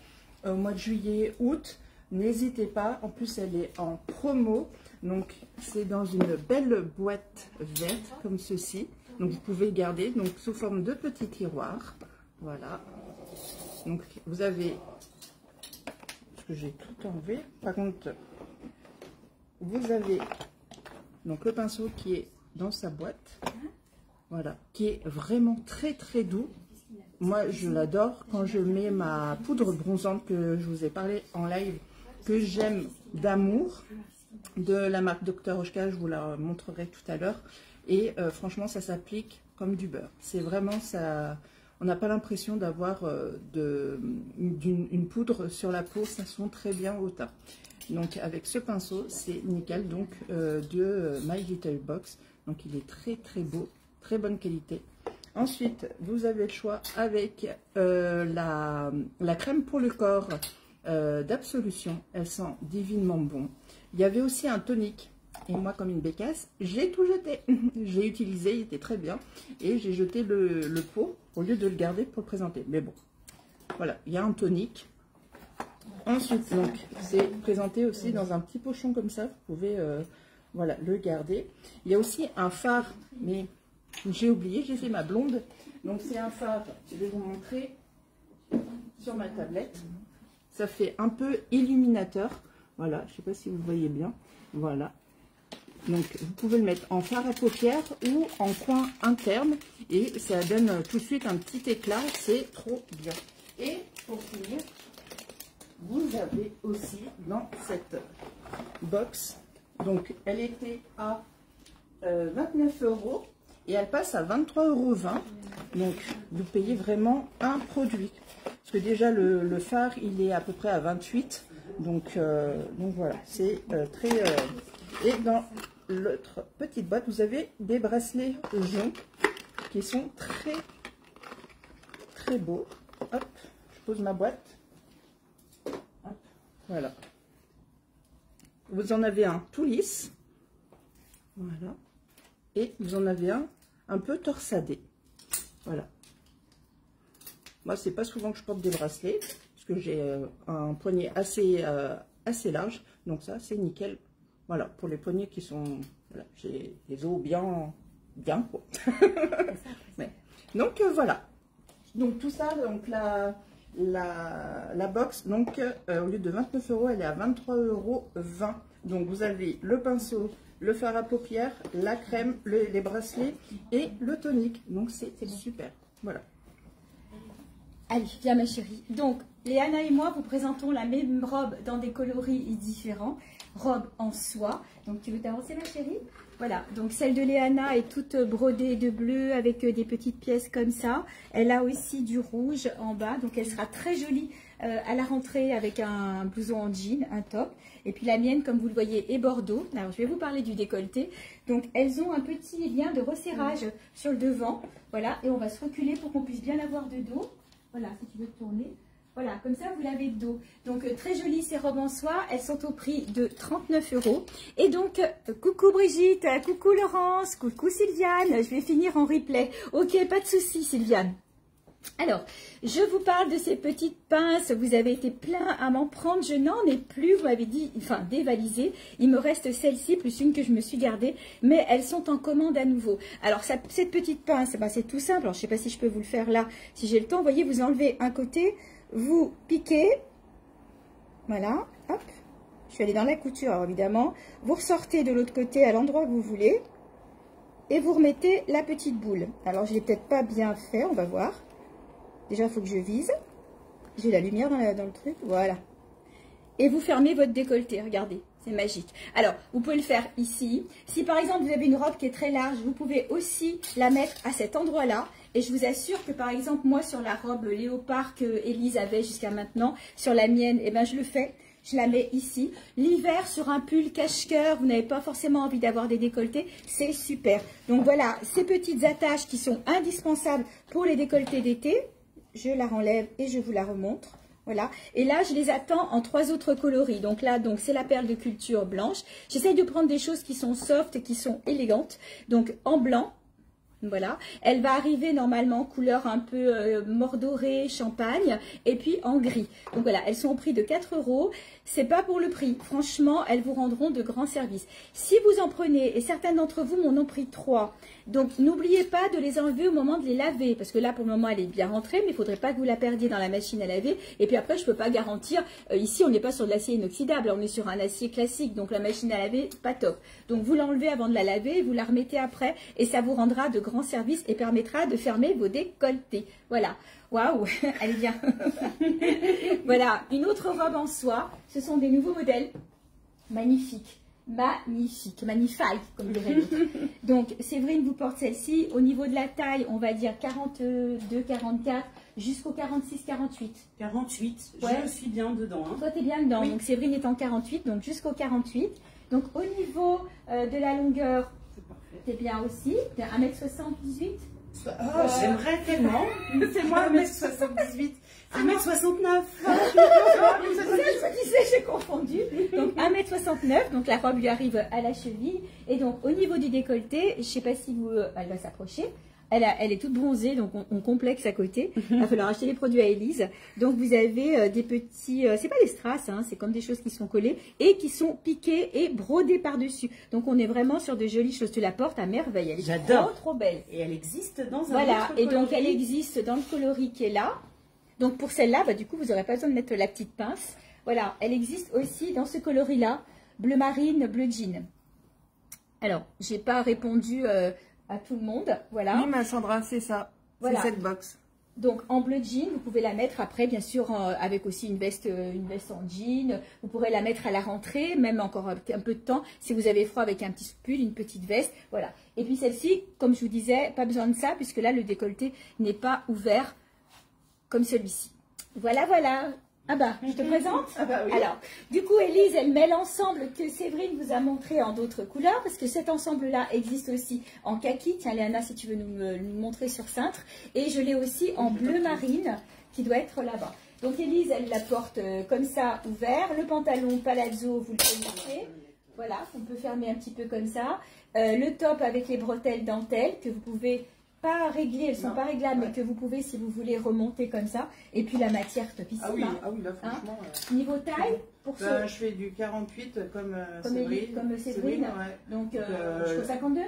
Speaker 2: au mois de juillet, août, n'hésitez pas, en plus elle est en promo, donc c'est dans une belle boîte verte comme ceci, donc vous pouvez garder donc sous forme de petits tiroirs, voilà, donc vous avez, parce que j'ai tout enlevé, par contre vous avez donc le pinceau qui est dans sa boîte, voilà, qui est vraiment très très doux. Moi je l'adore quand je mets ma poudre bronzante que je vous ai parlé en live, que j'aime d'amour, de la marque Dr. Oshka, je vous la montrerai tout à l'heure. Et franchement, ça s'applique comme du beurre. C'est vraiment ça, on n'a pas l'impression d'avoir une poudre sur la peau, ça sent très bien au teint. Donc avec ce pinceau, c'est nickel, donc de My Little Box. Donc il est très très beau, très bonne qualité. Ensuite, vous avez le choix avec la crème pour le corps d'Absolution. Elle sent divinement bon. Il y avait aussi un tonique. Et moi, comme une bécasse, j'ai tout jeté. J'ai utilisé, il était très bien. Et j'ai jeté le pot au lieu de le garder pour le présenter. Mais bon, voilà, il y a un tonique. Ensuite, donc, c'est présenté aussi dans un petit pochon comme ça. Vous pouvez voilà, le garder. Il y a aussi un fard, mais j'ai oublié, j'ai fait ma blonde. Donc, c'est un fard, je vais vous montrer sur ma tablette. Ça fait un peu illuminateur. Voilà, je ne sais pas si vous voyez bien. Voilà. Donc, vous pouvez le mettre en fard à paupières ou en coin interne. Et ça donne tout de suite un petit éclat. C'est trop bien. Et pour finir, vous avez aussi dans cette box, donc elle était à 29 € et elle passe à 23,20 €. Donc vous payez vraiment un produit. Parce que déjà le phare il est à peu près à 28. Donc voilà, c'est très... Et dans l'autre petite boîte, vous avez des bracelets joncs qui sont très beaux. Hop, je pose ma boîte. Hop, voilà. Vous en avez un tout lisse. Voilà. Et vous en avez un peu torsadé. Voilà. Moi, c'est pas souvent que je porte des bracelets, parce que j'ai un poignet assez large. Donc ça, c'est nickel. Voilà, pour les poignets qui sont... Voilà, j'ai les os bien quoi. Ouais. Donc voilà. Donc tout ça, donc la box, donc au lieu de 29 €, elle est à 23,20 €. Donc vous avez le pinceau, le fard à paupières, la crème, les bracelets et le tonique. Donc c'est super. Voilà.
Speaker 1: Allez, viens ma chérie. Donc, Léana et moi vous présentons la même robe dans des coloris différents. Robe en soie. Donc, tu veux t'avancer ma chérie? Voilà, donc celle de Léana est toute brodée de bleu avec des petites pièces comme ça. Elle a aussi du rouge en bas, donc elle sera très jolie à la rentrée avec un blouson en jean, un top. Et puis la mienne, comme vous le voyez, est bordeaux. Alors, je vais vous parler du décolleté. Donc, elles ont un petit lien de resserrage sur le devant. Voilà, et on va se reculer pour qu'on puisse bien l'avoir de dos. Voilà, si tu veux te tourner. Voilà, comme ça, vous l'avez de dos. Donc, très jolies ces robes en soie. Elles sont au prix de 39 €. Et donc, coucou Brigitte, coucou Laurence, coucou Sylviane. Je vais finir en replay. Ok, pas de souci Sylviane. Alors, je vous parle de ces petites pinces. Vous avez été plein à m'en prendre. Je n'en ai plus, vous m'avez dit, enfin, dévalisé. Il me reste celle-ci, plus une que je me suis gardée. Mais elles sont en commande à nouveau. Alors, cette petite pince, ben, c'est tout simple. Alors, je ne sais pas si je peux vous le faire là, si j'ai le temps. Vous voyez, vous enlevez un côté, vous piquez. Voilà, hop. Je suis allée dans la couture, alors, évidemment. Vous ressortez de l'autre côté à l'endroit que vous voulez. Et vous remettez la petite boule. Alors, je ne l'ai peut-être pas bien fait, on va voir. Déjà, il faut que je vise. J'ai la lumière dans le truc. Voilà. Et vous fermez votre décolleté. Regardez, c'est magique. Alors, vous pouvez le faire ici. Si par exemple, vous avez une robe qui est très large, vous pouvez aussi la mettre à cet endroit-là. Et je vous assure que par exemple, moi, sur la robe léopard que Élise avait jusqu'à maintenant, sur la mienne, eh ben, je le fais. Je la mets ici. L'hiver, sur un pull cache-cœur, vous n'avez pas forcément envie d'avoir des décolletés. C'est super. Donc voilà, ces petites attaches qui sont indispensables pour les décolletés d'été. Je la renlève et je vous la remontre. Voilà. Et là, je les attends en 3 autres coloris. Donc là, c'est la perle de culture blanche. J'essaye de prendre des choses qui sont soft et qui sont élégantes. Donc en blanc. Voilà, elle va arriver normalement couleur un peu mordorée, champagne, et puis en gris. Donc voilà, elles sont au prix de 4 €. C'est pas pour le prix. Franchement, elles vous rendront de grands services. Si vous en prenez, et certains d'entre vous m'en ont pris 3, donc n'oubliez pas de les enlever au moment de les laver, parce que là pour le moment elle est bien rentrée, mais il faudrait pas que vous la perdiez dans la machine à laver. Et puis après, je peux pas garantir. Ici, on n'est pas sur de l'acier inoxydable, on est sur un acier classique, donc la machine à laver, pas top. Donc vous l'enlevez avant de la laver, vous la remettez après, et ça vous rendra de grands services et permettra de fermer vos décolletés. Voilà. Waouh, allez bien. Voilà, une autre robe en soie. Ce sont des nouveaux modèles. Magnifiques. Magnifique, magnifique, comme dirait l'autre. Donc, Séverine vous porte celle-ci. Au niveau de la taille, on va dire 42, 44, jusqu'au 46, 48.
Speaker 3: 48,
Speaker 1: ouais.
Speaker 3: Je suis bien dedans. Hein.
Speaker 1: Toi, tu es bien dedans.
Speaker 3: Oui.
Speaker 1: Donc, Séverine est en 48, donc jusqu'au 48. Donc, au niveau de la longueur, tu es bien aussi. Tu es 1m78.
Speaker 3: Oh, j'aimerais tellement.
Speaker 2: C'est moi 1m78.
Speaker 3: 1m69.
Speaker 1: J'ai confondu. Donc 1m69, donc la robe lui arrive à la cheville. Et donc au niveau du décolleté, je ne sais pas si vous... elle va s'approcher. Elle est toute bronzée, donc on complexe à côté. Il va falloir acheter les produits à Élise. Donc vous avez des petits... c'est pas des strass, hein, c'est comme des choses qui sont collées et qui sont piquées et brodées par-dessus. Donc on est vraiment sur de jolies choses. Tu la portes à merveille. Elle est trop, trop belle.
Speaker 3: Et elle existe dans un
Speaker 1: voilà,
Speaker 3: autre
Speaker 1: et donc
Speaker 3: coloris.
Speaker 1: elle existe dans le coloris qui est là. Donc pour celle-là, bah, du coup, vous n'aurez pas besoin de mettre la petite pince. Voilà, elle existe aussi dans ce coloris-là, bleu marine, bleu jean. Alors, je n'ai pas répondu à tout le monde. Voilà.
Speaker 2: Oui, ma Sandra, c'est ça.
Speaker 1: Voilà.
Speaker 2: C'est cette box.
Speaker 1: Donc en bleu jean, vous pouvez la mettre après, bien sûr, avec aussi une veste en jean. Vous pourrez la mettre à la rentrée, même encore un peu de temps, si vous avez froid avec un petit pull, une petite veste. Voilà. Et puis celle-ci, comme je vous disais, pas besoin de ça, puisque là, le décolleté n'est pas ouvert comme celui-ci. Voilà, voilà. Ah bah, je te présente.
Speaker 2: Ah bah oui.
Speaker 1: Alors, du coup, Élise, elle met l'ensemble que Séverine vous a montré en d'autres couleurs, parce que cet ensemble-là existe aussi en kaki. Tiens, Léana, si tu veux nous montrer sur cintre. Et je l'ai aussi en bleu marine, qui doit être là-bas. Donc, Élise, elle la porte comme ça, ouvert. Le pantalon palazzo, vous le connaissez. Voilà, on peut fermer un petit peu comme ça. Le top avec les bretelles dentelles, que vous pouvez... pas réglées, elles sont pas réglables, mais que vous pouvez, si vous voulez, remonter comme ça. Et puis la matière topissime.
Speaker 2: Ah oui, là franchement.
Speaker 1: Niveau taille, pour
Speaker 2: je fais du 48 comme Séverine.
Speaker 1: Comme Séverine.
Speaker 2: Ouais.
Speaker 1: Donc jusqu'au 52.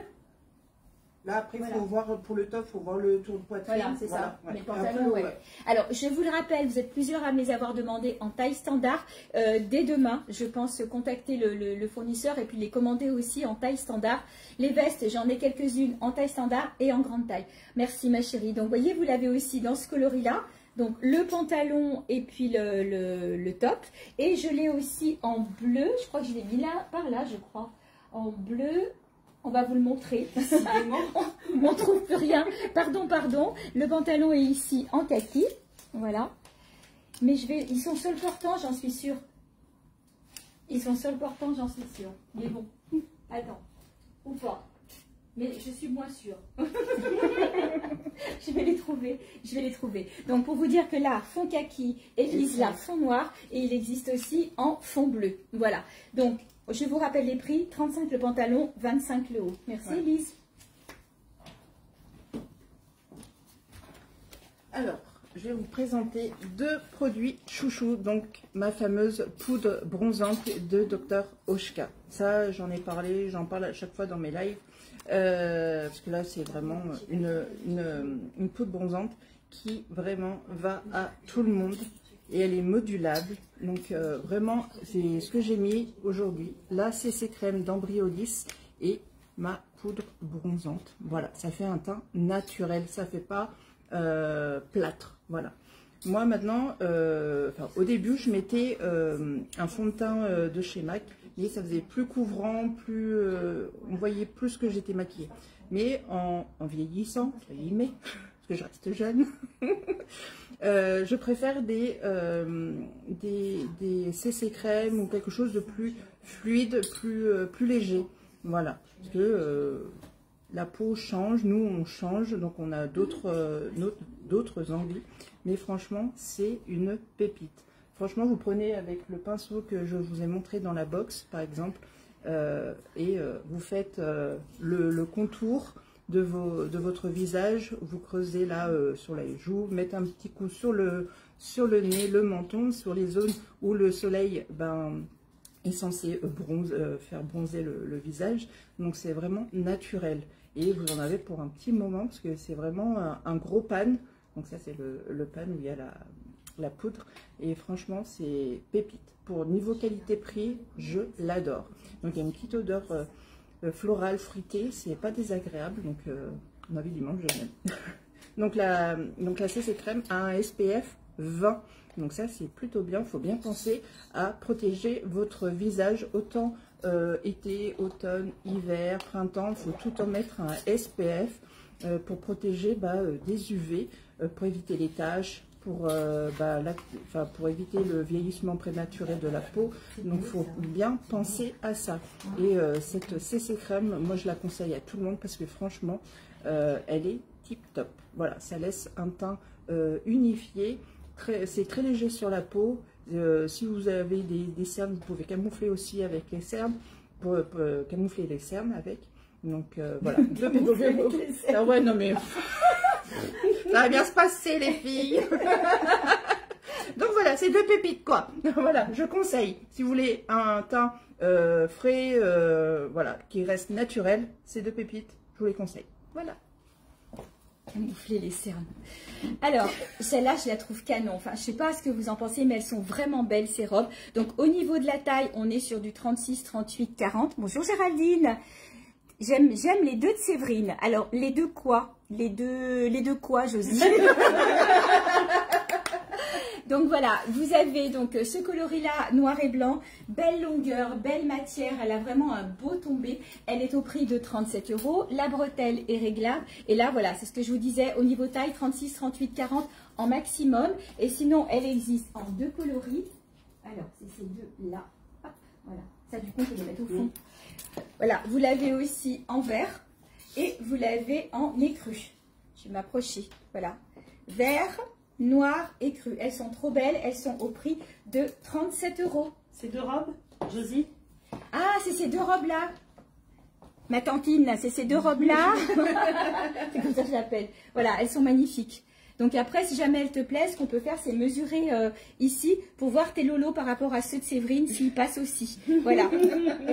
Speaker 2: Là après, il faut voir pour le top, il faut voir le tour de poitrine.
Speaker 1: Voilà, c'est ça.
Speaker 2: Ouais.
Speaker 1: Les pantalons, ouais. Alors, je vous le rappelle, vous êtes plusieurs à me les avoir demandé en taille standard. Dès demain, je pense contacter le fournisseur et puis les commander aussi en taille standard. Les vestes, j'en ai quelques-unes en taille standard et en grande taille. Merci ma chérie. Donc, vous voyez, vous l'avez aussi dans ce coloris-là. Donc, le pantalon et puis le top. Et je l'ai aussi en bleu. Je crois que je l'ai mis là, par là, je crois. En bleu. On va vous le montrer. On ne trouve plus rien. Pardon. Le pantalon est ici en kaki. Voilà. Mais ils sont sur le portant, j'en suis sûre. Ils sont sur le portant, j'en suis sûre. Mais bon, attends. Ou pas. Mais je suis moins sûre. Je vais les trouver. Donc, pour vous dire que là, fond kaki, Élise là, fond noir. Et il existe aussi en fond bleu. Voilà. Donc, je vous rappelle les prix, 35 le pantalon, 25 le haut. Merci Elise.
Speaker 2: Alors, je vais vous présenter deux produits chouchou, donc ma fameuse poudre bronzante de Dr Oshka. Ça, j'en ai parlé, j'en parle à chaque fois dans mes lives, parce que là, c'est vraiment une poudre bronzante qui vraiment va à tout le monde. Et elle est modulable, donc vraiment c'est ce que j'ai mis aujourd'hui, la CC crème d'Ambriolis et ma poudre bronzante. Voilà, ça fait un teint naturel, ça fait pas plâtre. Voilà. Moi maintenant, au début je mettais un fond de teint de chez MAC, mais ça faisait plus couvrant, plus on voyait plus que j'étais maquillée. Mais en vieillissant, entre guillemets, parce que je reste jeune. Je préfère des CC crème ou quelque chose de plus fluide, plus léger. Voilà. Parce que la peau change, nous on change, donc on a d'autres envies. Mais franchement, c'est une pépite. Franchement, vous prenez avec le pinceau que je vous ai montré dans la box, par exemple, et vous faites le contour de votre visage, vous creusez là sur les joues, mettez un petit coup sur le nez, le menton, sur les zones où le soleil est censé faire bronzer le visage. Donc c'est vraiment naturel. Et vous en avez pour un petit moment, parce que c'est vraiment un gros pan. Donc ça c'est le pan où il y a la poudre. Et franchement c'est pépite. Pour niveau qualité-prix, je l'adore. Donc il y a une petite odeur... floral, fruité, c'est pas désagréable, donc ma vie du manque, je l'aime. donc la CC crème a un SPF 20, donc ça c'est plutôt bien. Il faut bien penser à protéger votre visage, autant été, automne, hiver, printemps, il faut tout en mettre un SPF pour protéger des UV, pour éviter les taches, pour éviter le vieillissement prématuré de la peau. Donc il faut bien penser à ça. Et cette CC crème, moi je la conseille à tout le monde parce que franchement elle est tip top. Voilà, ça laisse un teint unifié, c'est très léger sur la peau. Si vous avez des cernes, vous pouvez camoufler aussi avec les cernes, pour camoufler les cernes avec. Donc voilà. Ah ouais, non mais ça va bien se passer les filles. Donc voilà, c'est deux pépites quoi. Voilà, je conseille. Si vous voulez un teint frais, voilà, qui reste naturel, ces deux pépites, je vous les conseille. Voilà.
Speaker 1: Camoufler les cernes. Alors, celle-là, je la trouve canon. Enfin, je sais pas ce que vous en pensez, mais elles sont vraiment belles ces robes. Donc, au niveau de la taille, on est sur du 36, 38, 40. Bonjour Géraldine. J'aime les deux de Séverine. Alors, les deux quoi? Les deux quoi, Josie? Donc voilà, vous avez donc ce coloris-là, noir et blanc, belle longueur, belle matière, elle a vraiment un beau tombé. Elle est au prix de 37 €. La bretelle est réglable. Et là, voilà, c'est ce que je vous disais, au niveau taille, 36, 38, 40 en maximum. Et sinon, elle existe en deux coloris. Alors, c'est ces deux-là. Hop, voilà. Ça, du coup, on peut les mettre au fond. Voilà, vous l'avez aussi en vert et vous l'avez en écru. Je vais m'approcher. Voilà. Vert, noir et cru. Elles sont trop belles. Elles sont au prix de 37 €.
Speaker 3: Ces deux robes, Josie?
Speaker 1: Ah, c'est ces deux robes-là. Ma tantine, c'est ces deux robes-là. C'est comme ça que je l'appelle. Voilà, elles sont magnifiques. Donc après, si jamais elles te plaisent, ce qu'on peut faire, c'est mesurer ici pour voir tes lolos par rapport à ceux de Séverine, s'ils passent aussi. Voilà.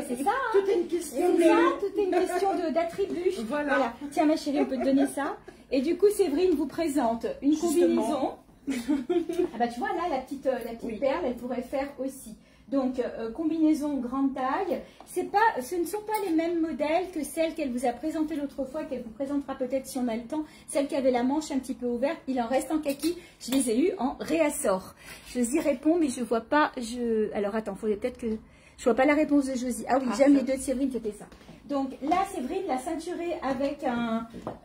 Speaker 1: C'est ça, hein.
Speaker 2: Tout est une question
Speaker 1: C'est ça, tout est une question d'attributs. Voilà. Tiens, ma chérie, on peut te donner ça. Et du coup, Séverine vous présente une combinaison. Ah bah tu vois, là, la petite perle, elle pourrait faire aussi. Donc, combinaison grande taille. Ce ne sont pas les mêmes modèles que celles qu'elle vous a présentées l'autre fois, qu'elle vous présentera peut-être si on a le temps. Celle qui avait la manche un petit peu ouverte, il en reste en kaki. Je les ai eues en réassort. Josie répond, mais je vois pas. Alors, attends, il faudrait peut-être que... Je vois pas la réponse de Josie. Ah oui, j'aime les deux de Séverine, c'était ça. Donc là, Séverine l'a ceinturée avec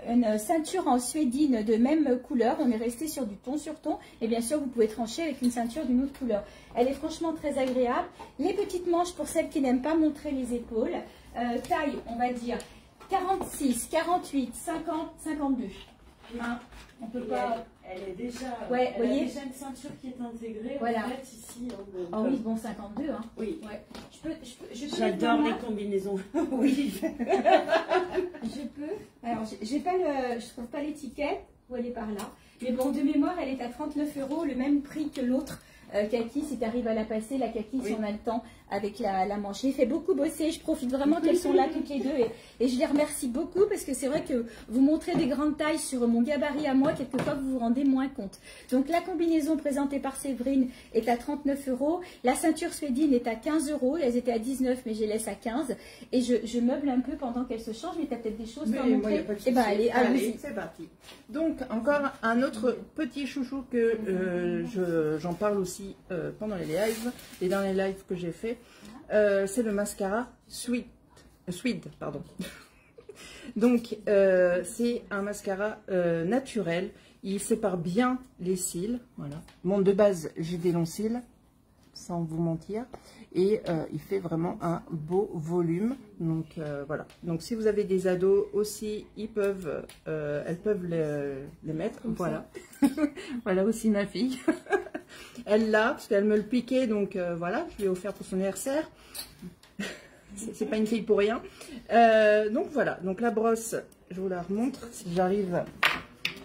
Speaker 1: une ceinture en suédine de même couleur. On est resté sur du ton sur ton. Et bien sûr, vous pouvez trancher avec une ceinture d'une autre couleur. Elle est franchement très agréable. Les petites manches pour celles qui n'aiment pas montrer les épaules. Taille, on va dire 46, 48, 50, 52. On peut pas...
Speaker 3: Elle est déjà,
Speaker 1: ouais,
Speaker 3: elle a déjà une ceinture qui est intégrée.
Speaker 1: Voilà.
Speaker 3: En fait, ici.
Speaker 1: Oh oui, bon, 52. Hein.
Speaker 3: Oui.
Speaker 1: Ouais.
Speaker 3: J'adore les combinaisons. Oui.
Speaker 1: Je peux. Alors, je trouve pas l'étiquette où elle est par là. Mais bon, de mémoire, elle est à 39 €, le même prix que l'autre. Kaki, si tu arrives à la passer, la Kaki, si on a le temps, avec la manche. J'ai fait beaucoup bosser, je profite vraiment qu'elles sont là toutes les deux et je les remercie beaucoup parce que c'est vrai que vous montrez des grandes tailles sur mon gabarit à moi, quelquefois vous vous rendez moins compte. Donc la combinaison présentée par Séverine est à 39 €, la ceinture suédine est à 15 €, elles étaient à 19 mais je les laisse à 15 et je meuble un peu pendant qu'elles se changent, mais tu as peut-être des choses à montrer.
Speaker 2: Eh ben, allez, c'est parti. Donc encore un autre petit chouchou que j'en parle aussi pendant les lives, les derniers lives que j'ai fait, c'est le mascara Sweet, pardon. Donc c'est un mascara naturel, il sépare bien les cils, voilà. Bon, de base j'ai des longs cils, sans vous mentir, et il fait vraiment un beau volume. Donc voilà. Donc si vous avez des ados aussi, elles peuvent les mettre. Comme voilà. Voilà aussi ma fille. Elle l'a parce qu'elle me le piquait, donc voilà, je lui ai offert pour son anniversaire. C'est pas une fille pour rien. Donc voilà. Donc la brosse, je vous la remontre si j'arrive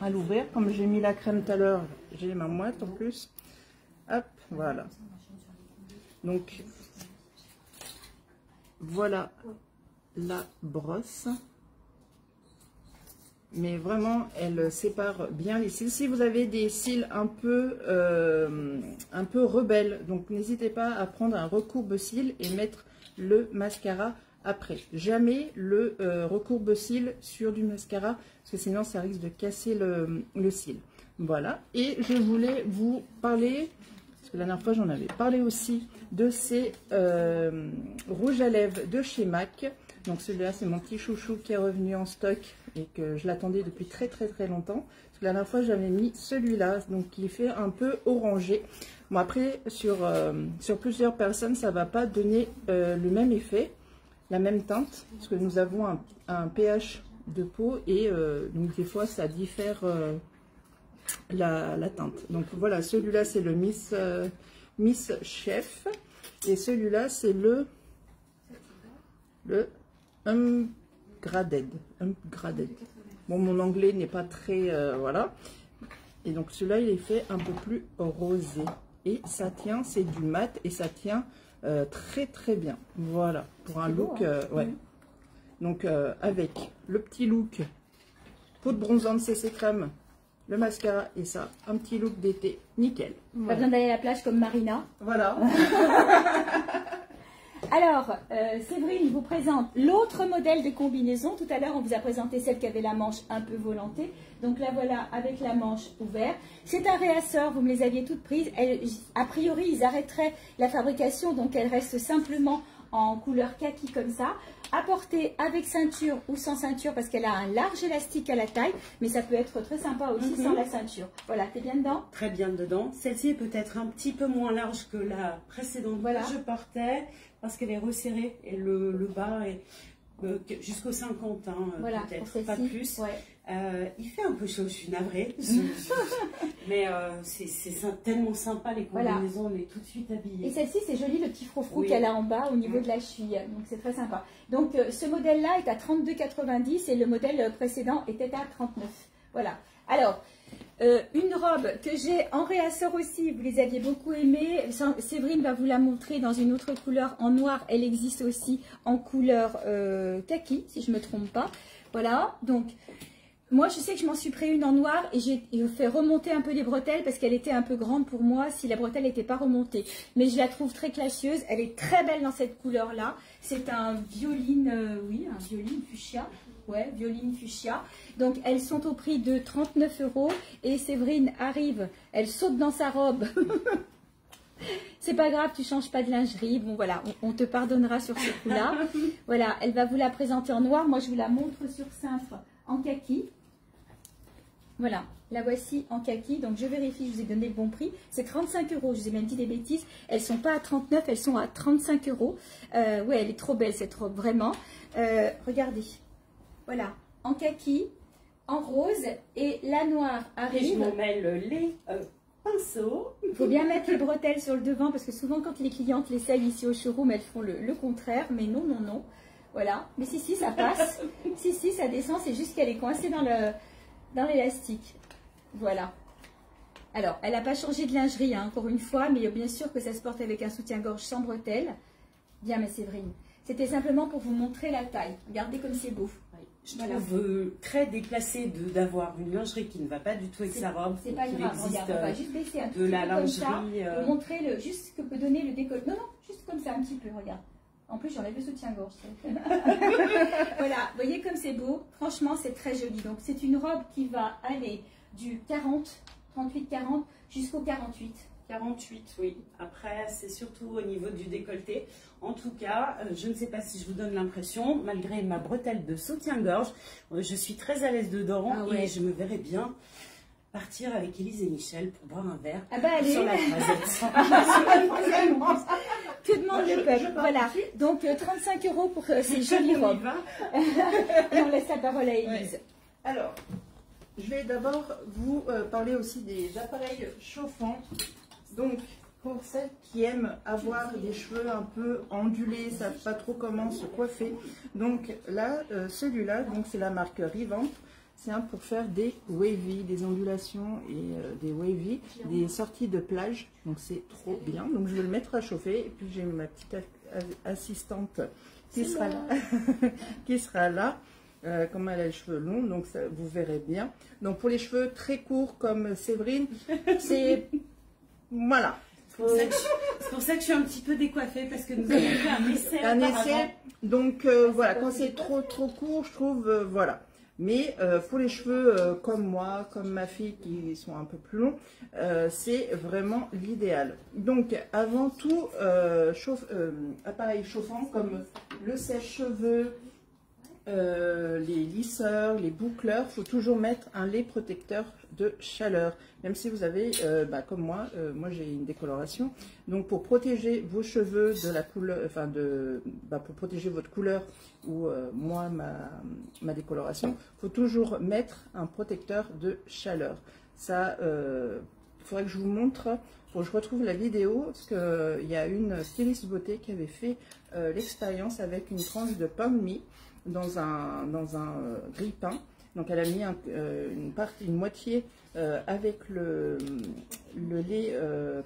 Speaker 2: à l'ouvrir. Comme j'ai mis la crème tout à l'heure, j'ai ma moite en plus. Hop, voilà. Donc, voilà la brosse. Mais vraiment, elle sépare bien les cils. Si vous avez des cils un peu rebelles, donc n'hésitez pas à prendre un recourbe-cils et mettre le mascara après. Jamais le recourbe-cils sur du mascara, parce que sinon ça risque de casser le cil. Voilà. Et je voulais vous parler... Parce que la dernière fois, j'en avais parlé aussi de ces rouges à lèvres de chez MAC. Donc celui-là, c'est mon petit chouchou qui est revenu en stock et que je l'attendais depuis très longtemps. Parce que la dernière fois, j'avais mis celui-là, donc qui fait un peu orangé. Bon, après, sur plusieurs personnes, ça ne va pas donner le même effet, la même teinte. Parce que nous avons un pH de peau et donc des fois, ça diffère... la teinte. Donc voilà, celui-là c'est le Miss Chef et celui-là c'est le Graded. Bon, mon anglais n'est pas très voilà, et donc celui-là il est fait un peu plus rosé et ça tient, c'est du mat et ça tient très bien. Voilà, pour un look ouais. Donc avec le petit look peau de bronzante CC crème, le mascara et ça, un petit look d'été, nickel.
Speaker 1: Pas besoin d'aller à la plage comme Marina.
Speaker 2: Voilà.
Speaker 1: Alors, Séverine vous présente l'autre modèle de combinaison. Tout à l'heure, on vous a présenté celle qui avait la manche un peu volantée. Donc là, voilà, avec la manche ouverte. C'est un réassort, vous me les aviez toutes prises. A priori, ils arrêteraient la fabrication, donc elles restent simplement en couleur kaki comme ça. À porter avec ceinture ou sans ceinture, parce qu'elle a un large élastique à la taille, mais ça peut être très sympa aussi sans la ceinture. Voilà, t'es bien dedans?
Speaker 3: Très bien dedans. Celle-ci est peut-être un petit peu moins large que la précédente que je portais, parce qu'elle est resserrée et le bas est jusqu'au 50, hein,
Speaker 1: voilà,
Speaker 3: peut-être, pas plus.
Speaker 1: Ouais.
Speaker 3: Il fait un peu chaud, je suis navrée. Mais c'est tellement sympa les combinaisons, on est tout de suite habillés.
Speaker 1: Et celle-ci, c'est joli le petit froufrou qu'elle a en bas au niveau de la cheville. Donc c'est très sympa. Donc ce modèle-là est à 32,90 et le modèle précédent était à 39. Voilà. Alors, une robe que j'ai en réassort aussi, vous les aviez beaucoup aimées. Séverine va vous la montrer dans une autre couleur en noir. Elle existe aussi en couleur kaki, si je ne me trompe pas. Voilà, donc moi je sais que je m'en suis pris une en noir et j'ai fait remonter un peu les bretelles parce qu'elle était un peu grande pour moi si la bretelle n'était pas remontée. Mais je la trouve très classieuse, elle est très belle dans cette couleur-là. C'est un violine, un violine fuchsia. Ouais, violine fuchsia. Donc elles sont au prix de 39 € et Séverine arrive, elle saute dans sa robe. C'est pas grave, tu changes pas de lingerie. Bon voilà, on te pardonnera sur ce coup-là. Voilà, elle va vous la présenter en noir. Moi je vous la montre sur cintre en kaki. Voilà, la voici en kaki. Donc je vérifie, je vous ai donné le bon prix. C'est 35 €. Je vous ai même dit des bêtises. Elles sont pas à 39, elles sont à 35 €. Ouais, elle est trop belle cette robe, vraiment. Regardez. Voilà, en kaki, en rose, et la noire arrive.
Speaker 3: Et je m'en mêle les pinceaux.
Speaker 1: Il faut bien mettre les bretelles sur le devant, parce que souvent quand les clientes l'essayent ici au showroom, elles font le contraire, mais non, non, non. Voilà, mais si, ça passe. si, ça descend, c'est juste qu'elle est coincée dans l'élastique. Voilà. Alors, elle n'a pas changé de lingerie, hein, encore une fois, mais bien sûr que ça se porte avec un soutien-gorge sans bretelles. Bien, mais Séverine. C'était simplement pour vous montrer la taille. Regardez comme c'est beau.
Speaker 3: Je trouve très déplacé d'avoir une lingerie qui ne va pas du tout avec sa robe.
Speaker 1: C'est pas grave, regarde, on va juste baisser un tout petit peu comme ça, pour montrer juste ce que peut donner le décolleté. Non, juste comme ça, un petit peu, regarde. En plus, j'enlève le soutien-gorge. Voilà, vous voyez comme c'est beau. Franchement, c'est très joli. Donc, c'est une robe qui va aller du 38-40 jusqu'au 48.
Speaker 3: 48, oui. Après, c'est surtout au niveau du décolleté. En tout cas, je ne sais pas si je vous donne l'impression, malgré ma bretelle de soutien-gorge, je suis très à l'aise dedans et je me verrais bien partir avec Élise et Michel pour boire un verre sur la croisette.
Speaker 1: Que demande le peuple? Voilà. Donc, 35 € pour ces jolies robes. Et on laisse la parole à Élise.
Speaker 2: Ouais. Alors, je vais d'abord vous parler aussi des appareils chauffants. Donc, pour celles qui aiment avoir des cheveux un peu ondulés, ne savent pas trop comment se coiffer. Donc là, celui-là, donc c'est la marque Revamp. C'est un pour faire des wavy, des ondulations et des wavy, des sorties de plage. Donc c'est trop bien. Donc je vais le mettre à chauffer. Et puis j'ai ma petite assistante qui sera là. qui sera là. Comme elle a les cheveux longs, donc ça, vous verrez bien. Donc pour les cheveux très courts comme Séverine, c'est... Voilà.
Speaker 3: C'est pour ça que je suis un petit peu décoiffée, parce que nous avons fait un essai.
Speaker 2: Un essai, donc voilà, quand c'est trop court, je trouve, voilà. Mais pour les cheveux comme moi, comme ma fille qui sont un peu plus longs, c'est vraiment l'idéal. Donc avant tout, appareil chauffant comme le sèche-cheveux, les lisseurs, les boucleurs, il faut toujours mettre un lait protecteur de chaleur, même si vous avez, comme moi, moi j'ai une décoloration, donc pour protéger vos cheveux de la couleur, enfin pour protéger votre couleur ou moi ma décoloration, il faut toujours mettre un protecteur de chaleur. Ça, il faudrait que je vous montre, faut que je retrouve la vidéo, parce qu'il y a une styliste beauté qui avait fait l'expérience avec une tranche de pain de mie dans un grille-pain. Donc elle a mis une moitié avec le lait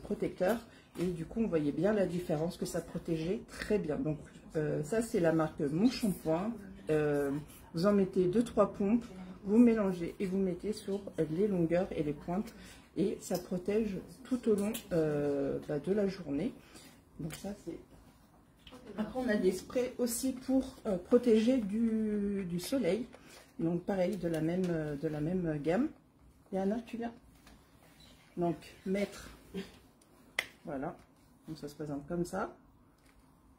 Speaker 2: protecteur, et du coup on voyait bien la différence, que ça protégeait très bien. Donc ça c'est la marque Mon Shampoing. Vous en mettez 2-3 pompes, vous mélangez et vous mettez sur les longueurs et les pointes, et ça protège tout au long de la journée. Donc ça c'est Après, on a des sprays aussi pour protéger du soleil. Donc, pareil, de la même gamme. Et Anna, tu viens. Donc, mettre. Voilà. Donc, ça se présente comme ça.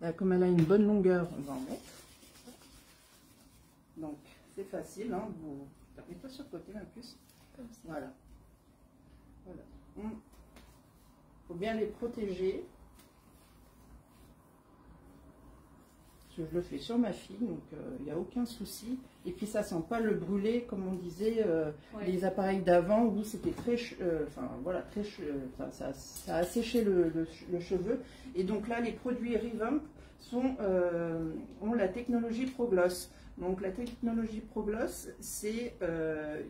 Speaker 2: Là, comme elle a une bonne longueur, on va en mettre. Donc, c'est facile. Hein, vous mets-toi sur le côté, en plus. Voilà. Voilà. Il faut bien les protéger. Je le fais sur ma fille, donc il n'y a aucun souci. Et puis ça sent pas le brûler, comme on disait, les appareils d'avant où c'était très, voilà, ça a asséché le cheveu. Et donc là, les produits Revamp ont la technologie ProGloss. Donc la technologie ProGloss, c'est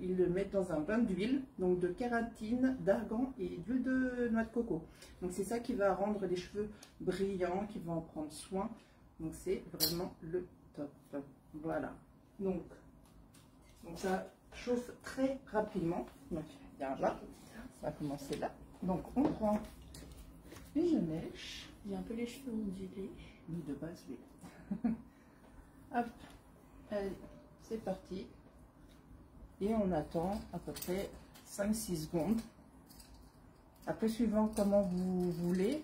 Speaker 2: ils le mettent dans un bain d'huile, donc de kératine, d'argan et d'huile de noix de coco. Donc c'est ça qui va rendre les cheveux brillants, qui va en prendre soin. Donc c'est vraiment le top. Voilà. Donc ça chauffe très rapidement. Donc là, on va commencer là. Donc on prend une mèche.
Speaker 4: J'ai un peu les cheveux ondulés.
Speaker 2: Oui, de base, oui. Hop. Allez, c'est parti. Et on attend à peu près 5-6 secondes. Après, suivant comment vous voulez.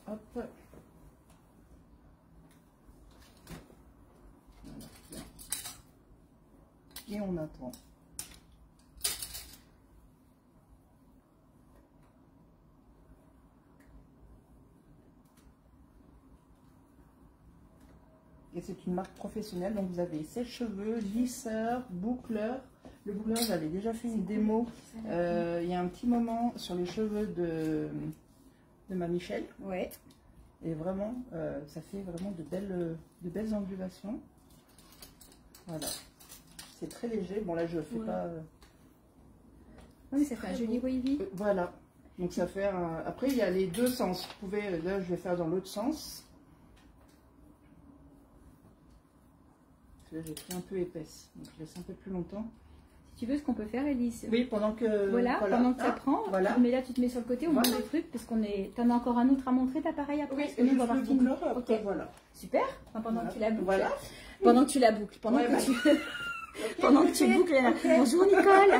Speaker 2: Hop. Voilà. Et on attend. Et c'est une marque professionnelle, donc vous avez sèche-cheveux, lisseur, boucleur. Le boucleur, j'avais déjà fait une démo il y a un petit moment sur les cheveux de ma Michel.
Speaker 1: Ouais.
Speaker 2: Et vraiment, ça fait vraiment de belles ondulations. Voilà. C'est très léger. Bon, là, je ne fais pas...
Speaker 1: Oui, ça fait un joli wavy.
Speaker 2: Voilà. Donc, ça fait un... Après, il y a les deux sens. Vous pouvez... Là, je vais faire dans l'autre sens. Là, j'ai pris un peu épaisse. Donc, je laisse un peu plus longtemps.
Speaker 1: Si tu veux, ce qu'on peut faire, Elise.
Speaker 2: Oui, pendant que...
Speaker 1: Voilà, pendant que ça prend.
Speaker 2: Voilà.
Speaker 1: Mais là, tu te mets sur le côté, on montre des trucs, parce qu'on est... T'en as encore un autre à montrer, t'as pareil après?
Speaker 2: Oui,
Speaker 1: parce que nous, on va
Speaker 2: le
Speaker 1: partir.
Speaker 2: boucleur, après,
Speaker 1: Ok.
Speaker 2: voilà.
Speaker 1: Super. Enfin, pendant que tu la boucles.
Speaker 2: Voilà.
Speaker 1: Pendant que tu la boucles. Pendant que tu... Pendant que tu boucles. Bonjour Nicole.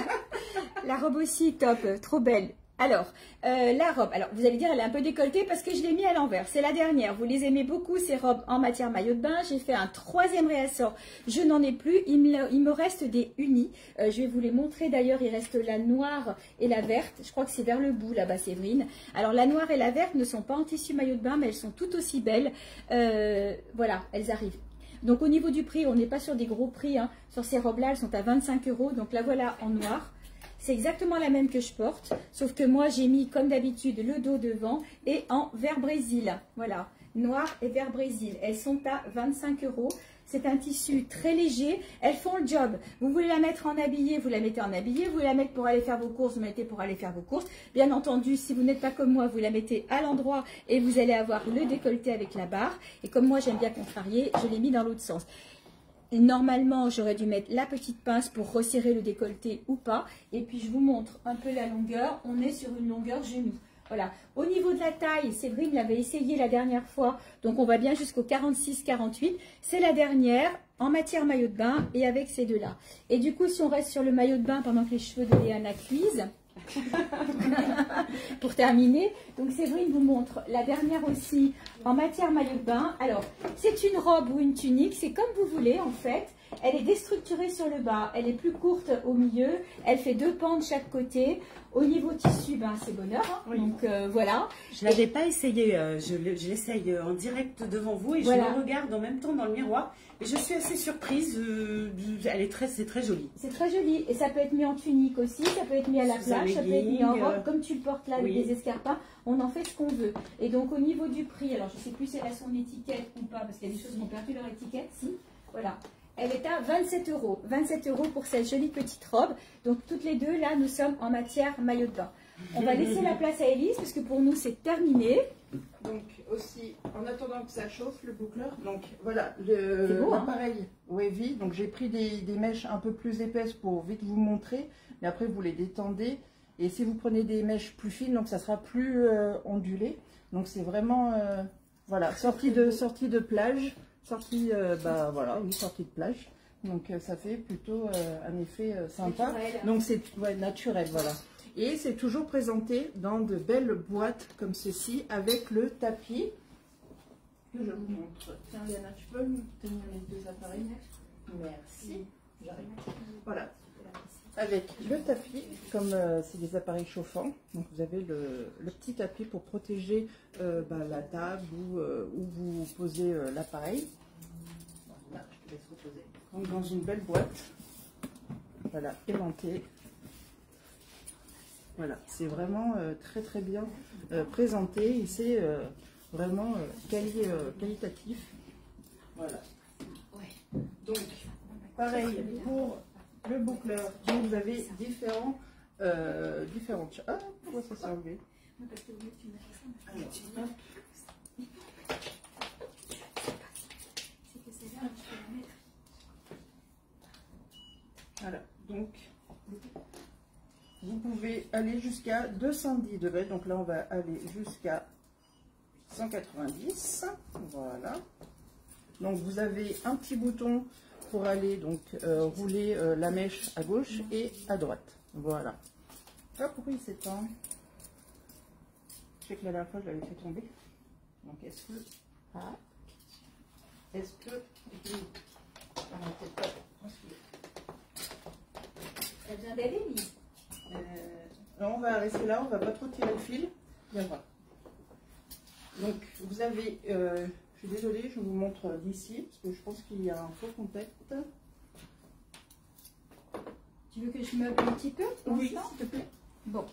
Speaker 1: La robe aussi, top. Trop belle. Alors, la robe, alors vous allez dire elle est un peu décolletée parce que je l'ai mis à l'envers. C'est la dernière. Vous les aimez beaucoup ces robes en matière maillot de bain. J'ai fait un troisième réassort. Je n'en ai plus. Il me reste des unis. Je vais vous les montrer d'ailleurs. Il reste la noire et la verte. Je crois que c'est vers le bout là-bas, Séverine. Alors la noire et la verte ne sont pas en tissu maillot de bain, mais elles sont tout aussi belles. Voilà, elles arrivent. Donc au niveau du prix, on n'est pas sur des gros prix. Hein. Sur ces robes-là, elles sont à 25 €. Donc la voilà en noir. C'est exactement la même que je porte, sauf que moi j'ai mis comme d'habitude le dos devant et en vert brésil. Voilà, noir et vert brésil. Elles sont à 25 €. C'est un tissu très léger. Elles font le job. Vous voulez la mettre en habillé, vous la mettez en habillé. Vous voulez la mettre pour aller faire vos courses, vous la mettez pour aller faire vos courses. Bien entendu, si vous n'êtes pas comme moi, vous la mettez à l'endroit et vous allez avoir le décolleté avec la barre. Et comme moi j'aime bien contrarier, je l'ai mis dans l'autre sens. Normalement, j'aurais dû mettre la petite pince pour resserrer le décolleté ou pas. Et puis, je vous montre un peu la longueur. On est sur une longueur genou. Voilà. Au niveau de la taille, Séverine l'avait essayé la dernière fois. Donc, on va bien jusqu'au 46-48. C'est la dernière en matière maillot de bain et avec ces deux-là. Et du coup, si on reste sur le maillot de bain pendant que les cheveux de Léana cuisent... pour terminer, donc Séverine vous montre la dernière aussi en matière maillot de bain. Alors, c'est une robe ou une tunique, c'est comme vous voulez en fait. Elle est déstructurée sur le bas, elle est plus courte au milieu, elle fait 2 pans de chaque côté. Au niveau tissu, ben, c'est bonheur, hein. Oui. Donc voilà.
Speaker 3: Je ne l'avais pas essayé, je l'essaye en direct devant vous et voilà. Je me regarde en même temps dans le miroir. Et je suis assez surprise, c'est très joli.
Speaker 1: C'est très joli et ça peut être mis en tunique aussi, ça peut être mis à la plage, ça peut être mis en robe, comme tu le portes là avec des escarpins, on en fait ce qu'on veut. Et donc au niveau du prix, alors je ne sais plus si elle a son étiquette ou pas, parce qu'il y a des choses qui ont perdu leur étiquette, si, voilà. Elle est à 27 €. 27 € pour cette jolie petite robe. Donc toutes les deux, là, nous sommes en matière maillot de bain. On va laisser la place à Elise, parce que pour nous, c'est terminé.
Speaker 2: Donc aussi, en attendant que ça chauffe, le boucleur. Donc voilà, l'appareil wavy. Donc j'ai pris des mèches un peu plus épaisses pour vite vous montrer. Mais après, vous les détendez. Et si vous prenez des mèches plus fines, donc ça sera plus ondulé. Donc c'est vraiment, voilà, sortie de plage, sortie, voilà, oui, sortie de plage. Donc ça fait plutôt un effet sympa.
Speaker 1: Naturel.
Speaker 2: Donc c'est naturel, voilà. Et c'est toujours présenté dans de belles boîtes comme ceci, avec le tapis que je vous montre. Tiens, Liana, tu peux me tenir les deux appareils? Merci. J'arrive. Voilà. Avec le tapis, comme c'est des appareils chauffants, donc vous avez le petit tapis pour protéger la table où vous posez l'appareil. Voilà, je te laisse reposer. Donc dans une belle boîte, voilà, aimantée. Voilà, c'est vraiment très très bien présenté et c'est vraiment qualitatif. Voilà. Donc, pareil pour le boucleur. Donc, vous avez différentes choses. Ah, pourquoi ça s'est enlevé? Voilà, donc vous pouvez aller jusqu'à 210 degrés. Donc là, on va aller jusqu'à 190. Voilà. Donc vous avez un petit bouton pour aller donc rouler la mèche à gauche et à droite. Voilà. Ah, pourquoi il s'éteint? Je sais que la dernière fois, je l'avais fait tomber. Donc est-ce que... Ah. Est-ce que...
Speaker 1: Ça vient d'aller, Lise.
Speaker 2: On va rester là, on va pas trop tirer le fil. Viens voir. Donc vous avez... je suis désolée, je vous montre d'ici, parce que je pense qu'il y a un faux contact.
Speaker 1: Tu veux que je meuble un petit peu?
Speaker 2: Oui, s'il te plaît.
Speaker 1: Bon.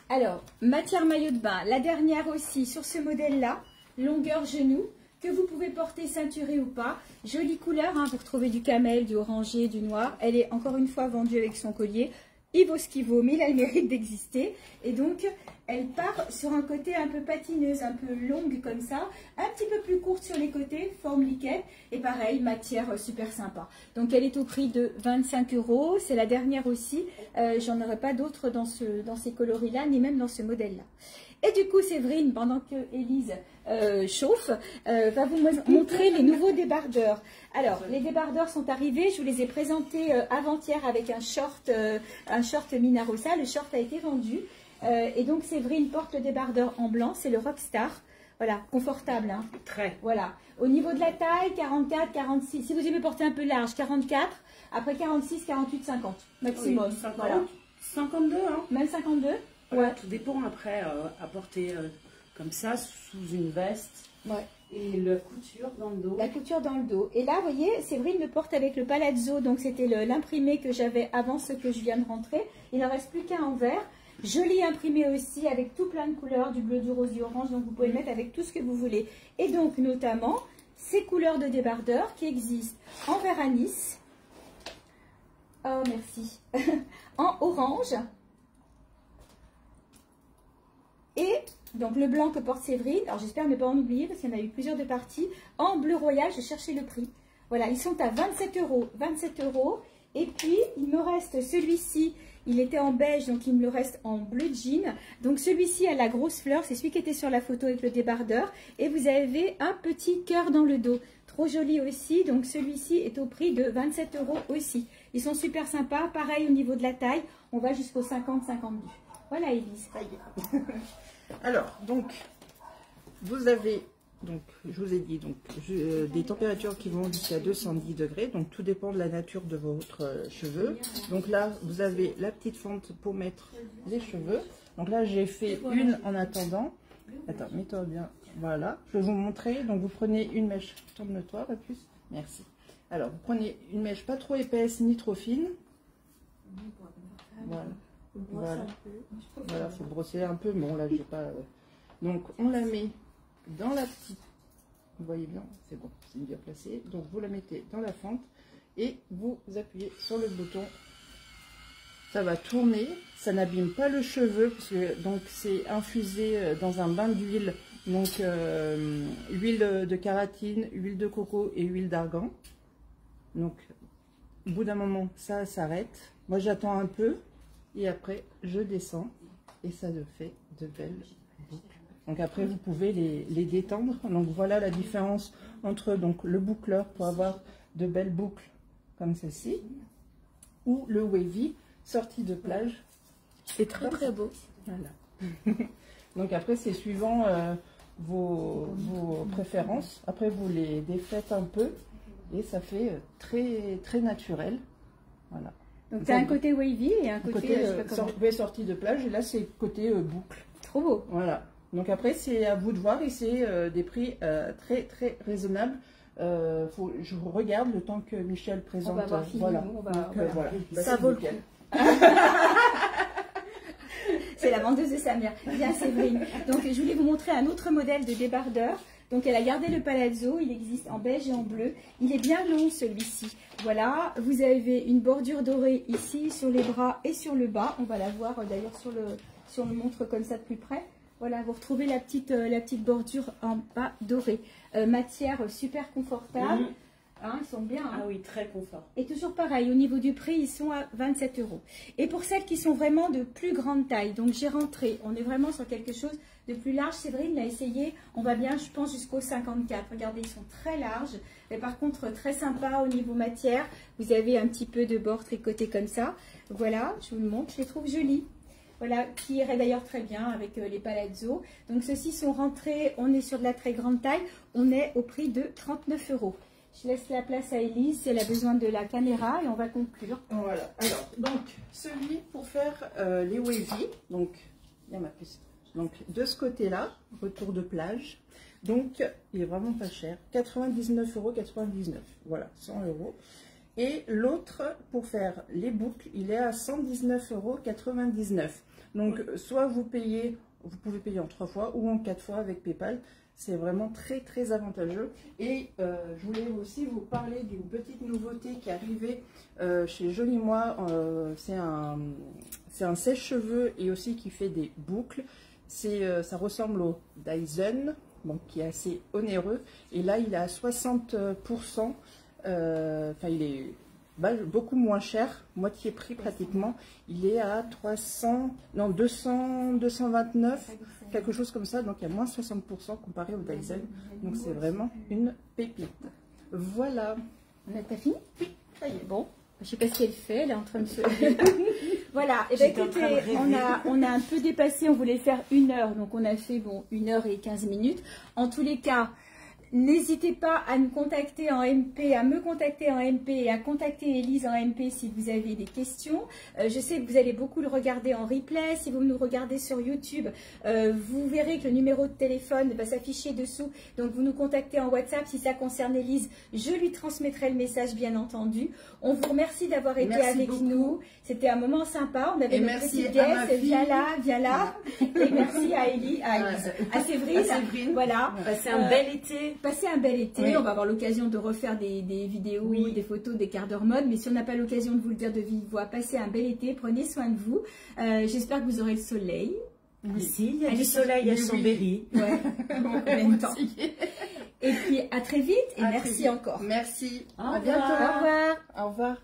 Speaker 1: Alors, matière maillot de bain. La dernière aussi, sur ce modèle-là, longueur genou, que vous pouvez porter ceinturée ou pas. Jolie couleur, hein, pour trouver du camel, du orangé, du noir. Elle est encore une fois vendue avec son collier. Il vaut ce qu'il vaut, mais il a le mérite d'exister. Et donc, elle part sur un côté un peu patineuse, un peu longue comme ça, un petit peu plus courte sur les côtés, forme liquette, et pareil, matière super sympa. Donc, elle est au prix de 25 €. C'est la dernière aussi. J'en aurai pas d'autres dans ces coloris-là, ni même dans ce modèle-là. Et du coup, Séverine, pendant que Élise chauffe, va vous montrer les nouveaux débardeurs. Alors, les débardeurs sont arrivés. Je vous les ai présentés avant-hier avec un short Minarossa. Le short a été vendu. Et donc, Séverine porte le débardeur en blanc. C'est le Rockstar. Voilà, confortable. Hein.
Speaker 3: Très.
Speaker 1: Voilà. Au niveau de la taille, 44, 46. Si vous aimez porter un peu large, 44. Après 46, 48, 50 maximum.
Speaker 3: Oui, 50,
Speaker 1: voilà.
Speaker 3: 52, hein.
Speaker 1: Même 52.
Speaker 3: Voilà,
Speaker 1: Ouais.
Speaker 3: tout dépend après à porter comme ça sous une veste.
Speaker 1: Ouais.
Speaker 3: Et la couture dans le dos.
Speaker 1: La couture dans le dos. Et là, vous voyez, Séverine le porte avec le palazzo. Donc, c'était l'imprimé que j'avais avant ce que je viens de rentrer. Il n'en reste plus qu'un en vert. Joli imprimé aussi avec tout plein de couleurs, du bleu, du rose, du orange. Donc, vous pouvez le mettre avec tout ce que vous voulez. Et donc, notamment, ces couleurs de débardeur qui existent en vert anis. Oh, merci. En orange. Et donc le blanc que porte Séverine, alors j'espère ne pas en oublier parce qu'il y en a eu plusieurs de parties, en bleu royal, j'ai cherché le prix. Voilà, ils sont à 27 €. 27 €. Et puis, il me reste celui-ci, il était en beige, donc il me le reste en bleu jean. Donc celui-ci a la grosse fleur, c'est celui qui était sur la photo avec le débardeur. Et vous avez un petit cœur dans le dos, trop joli aussi. Donc celui-ci est au prix de 27 € aussi. Ils sont super sympas, pareil au niveau de la taille, on va jusqu'au 50-52. Voilà, Élise.
Speaker 2: Alors, donc, vous avez, donc, je vous ai dit, donc, des températures qui vont jusqu'à 210 degrés. Donc, tout dépend de la nature de votre cheveux. Donc là, vous avez la petite fente pour mettre les cheveux. Donc là, j'ai fait une en attendant. Attends, mets-toi bien. Voilà. Je vais vous montrer. Donc, vous prenez une mèche. Tourne-toi, la puce. Merci. Alors, vous prenez une mèche pas trop épaisse ni trop fine. Voilà. Voilà, voilà, faut brosser un peu, bon là j'ai pas. Donc on la met dans la petite. Vous voyez bien, c'est bon, c'est bien placé. Donc vous la mettez dans la fente et vous appuyez sur le bouton. Ça va tourner, ça n'abîme pas le cheveu parce que donc c'est infusé dans un bain d'huile, donc huile de kératine, huile de coco et huile d'argan. Donc au bout d'un moment ça s'arrête. Moi j'attends un peu. Et après, je descends et ça me fait de belles boucles. Donc après, vous pouvez les détendre. Donc voilà la différence entre donc, le boucleur pour avoir de belles boucles comme celle-ci ou le wavy sorti de plage.
Speaker 1: C'est très très beau.
Speaker 2: Voilà. Donc après, c'est suivant vos préférences. Après, vous les défaites un peu et ça fait très naturel. Voilà.
Speaker 1: Donc tu as un côté wavy et un côté
Speaker 2: sorti de plage et là, c'est côté boucle.
Speaker 1: Trop beau.
Speaker 2: Voilà. Donc après, c'est à vous de voir et c'est des prix très raisonnables. Je vous regarde le temps que Michel présente.
Speaker 1: On va voir fini,
Speaker 2: voilà.
Speaker 1: Voilà.
Speaker 2: Bah,
Speaker 1: ça vaut le coup. C'est la vendeuse de sa mère. Bien Séverine. Donc je voulais vous montrer un autre modèle de débardeur. Donc elle a gardé le palazzo, il existe en beige et en bleu. Il est bien long celui-ci. Voilà, vous avez une bordure dorée ici sur les bras et sur le bas. On va la voir d'ailleurs si on le montre comme ça de plus près. Voilà, vous retrouvez la petite bordure en bas dorée. Matière super confortable. Hein, ils sont bien. Hein.
Speaker 3: Ah oui, très confort.
Speaker 1: Et toujours pareil, au niveau du prix, ils sont à 27 €. Et pour celles qui sont vraiment de plus grande taille, donc j'ai rentré, on est vraiment sur quelque chose de plus large. Séverine l'a essayé, on va bien, je pense, jusqu'au 54. Regardez, ils sont très larges. Mais par contre, très sympa au niveau matière. Vous avez un petit peu de bord tricoté comme ça. Voilà, je vous le montre, je les trouve jolis. Voilà, qui irait d'ailleurs très bien avec les palazzo. Donc ceux-ci sont rentrés, on est sur de la très grande taille. On est au prix de 39 €. Je laisse la place à Élise si elle a besoin de la caméra et on va conclure.
Speaker 2: Voilà. Alors, donc, celui pour faire les wavy, donc, il y a ma puce. Donc, de ce côté-là, retour de plage. Donc, il est vraiment pas cher. 99,99 €. Voilà, 100 €. Et l'autre, pour faire les boucles, il est à 119,99 €. Donc, soit vous payez, vous pouvez payer en 3 fois ou en 4 fois avec PayPal. C'est vraiment très avantageux. Et je voulais aussi vous parler d'une petite nouveauté qui est arrivée chez Jolie Moi. C'est un sèche-cheveux et aussi qui fait des boucles. Ça ressemble au Dyson, bon, qui est assez onéreux. Et là, il est à 60%. Enfin, il est beaucoup moins cher, moitié prix pratiquement. Il est à 229, quelque chose comme ça. Donc il y a moins 60% comparé au Dyson. Donc c'est vraiment une pépite. Voilà.
Speaker 1: On a pas fini?
Speaker 2: Oui, ça y est.
Speaker 1: Bon, je sais pas ce qu'elle fait, elle est en train de se... Voilà, et bien écoutez, on a un peu dépassé, on voulait faire 1 heure, donc on a fait 1 heure et 15 minutes. En tous les cas, n'hésitez pas à nous contacter en MP, à me contacter en MP et à contacter Élise en MP si vous avez des questions. Je sais que vous allez beaucoup le regarder en replay. Si vous nous regardez sur YouTube, vous verrez que le numéro de téléphone va s'afficher dessous. Donc vous nous contactez en WhatsApp. Si ça concerne Élise, je lui transmettrai le message bien entendu. On vous remercie d'avoir été avec nous. C'était un moment sympa. On avait notre petite guest. Viens là. Et merci à Élise, à Séverine. Voilà.
Speaker 3: Passez un bel été.
Speaker 1: Passer un bel été, oui. On va avoir l'occasion de refaire des vidéos, oui, des photos, des quarts d'heure mode, mais si on n'a pas l'occasion de vous le dire de vive voix, passez un bel été, prenez soin de vous. J'espère que vous aurez le soleil.
Speaker 3: Si, il y a du soleil à Chambéry.
Speaker 1: Ouais, en même temps. Et puis à très vite et merci encore.
Speaker 2: Merci.
Speaker 1: À bientôt. Au revoir.
Speaker 2: Au revoir.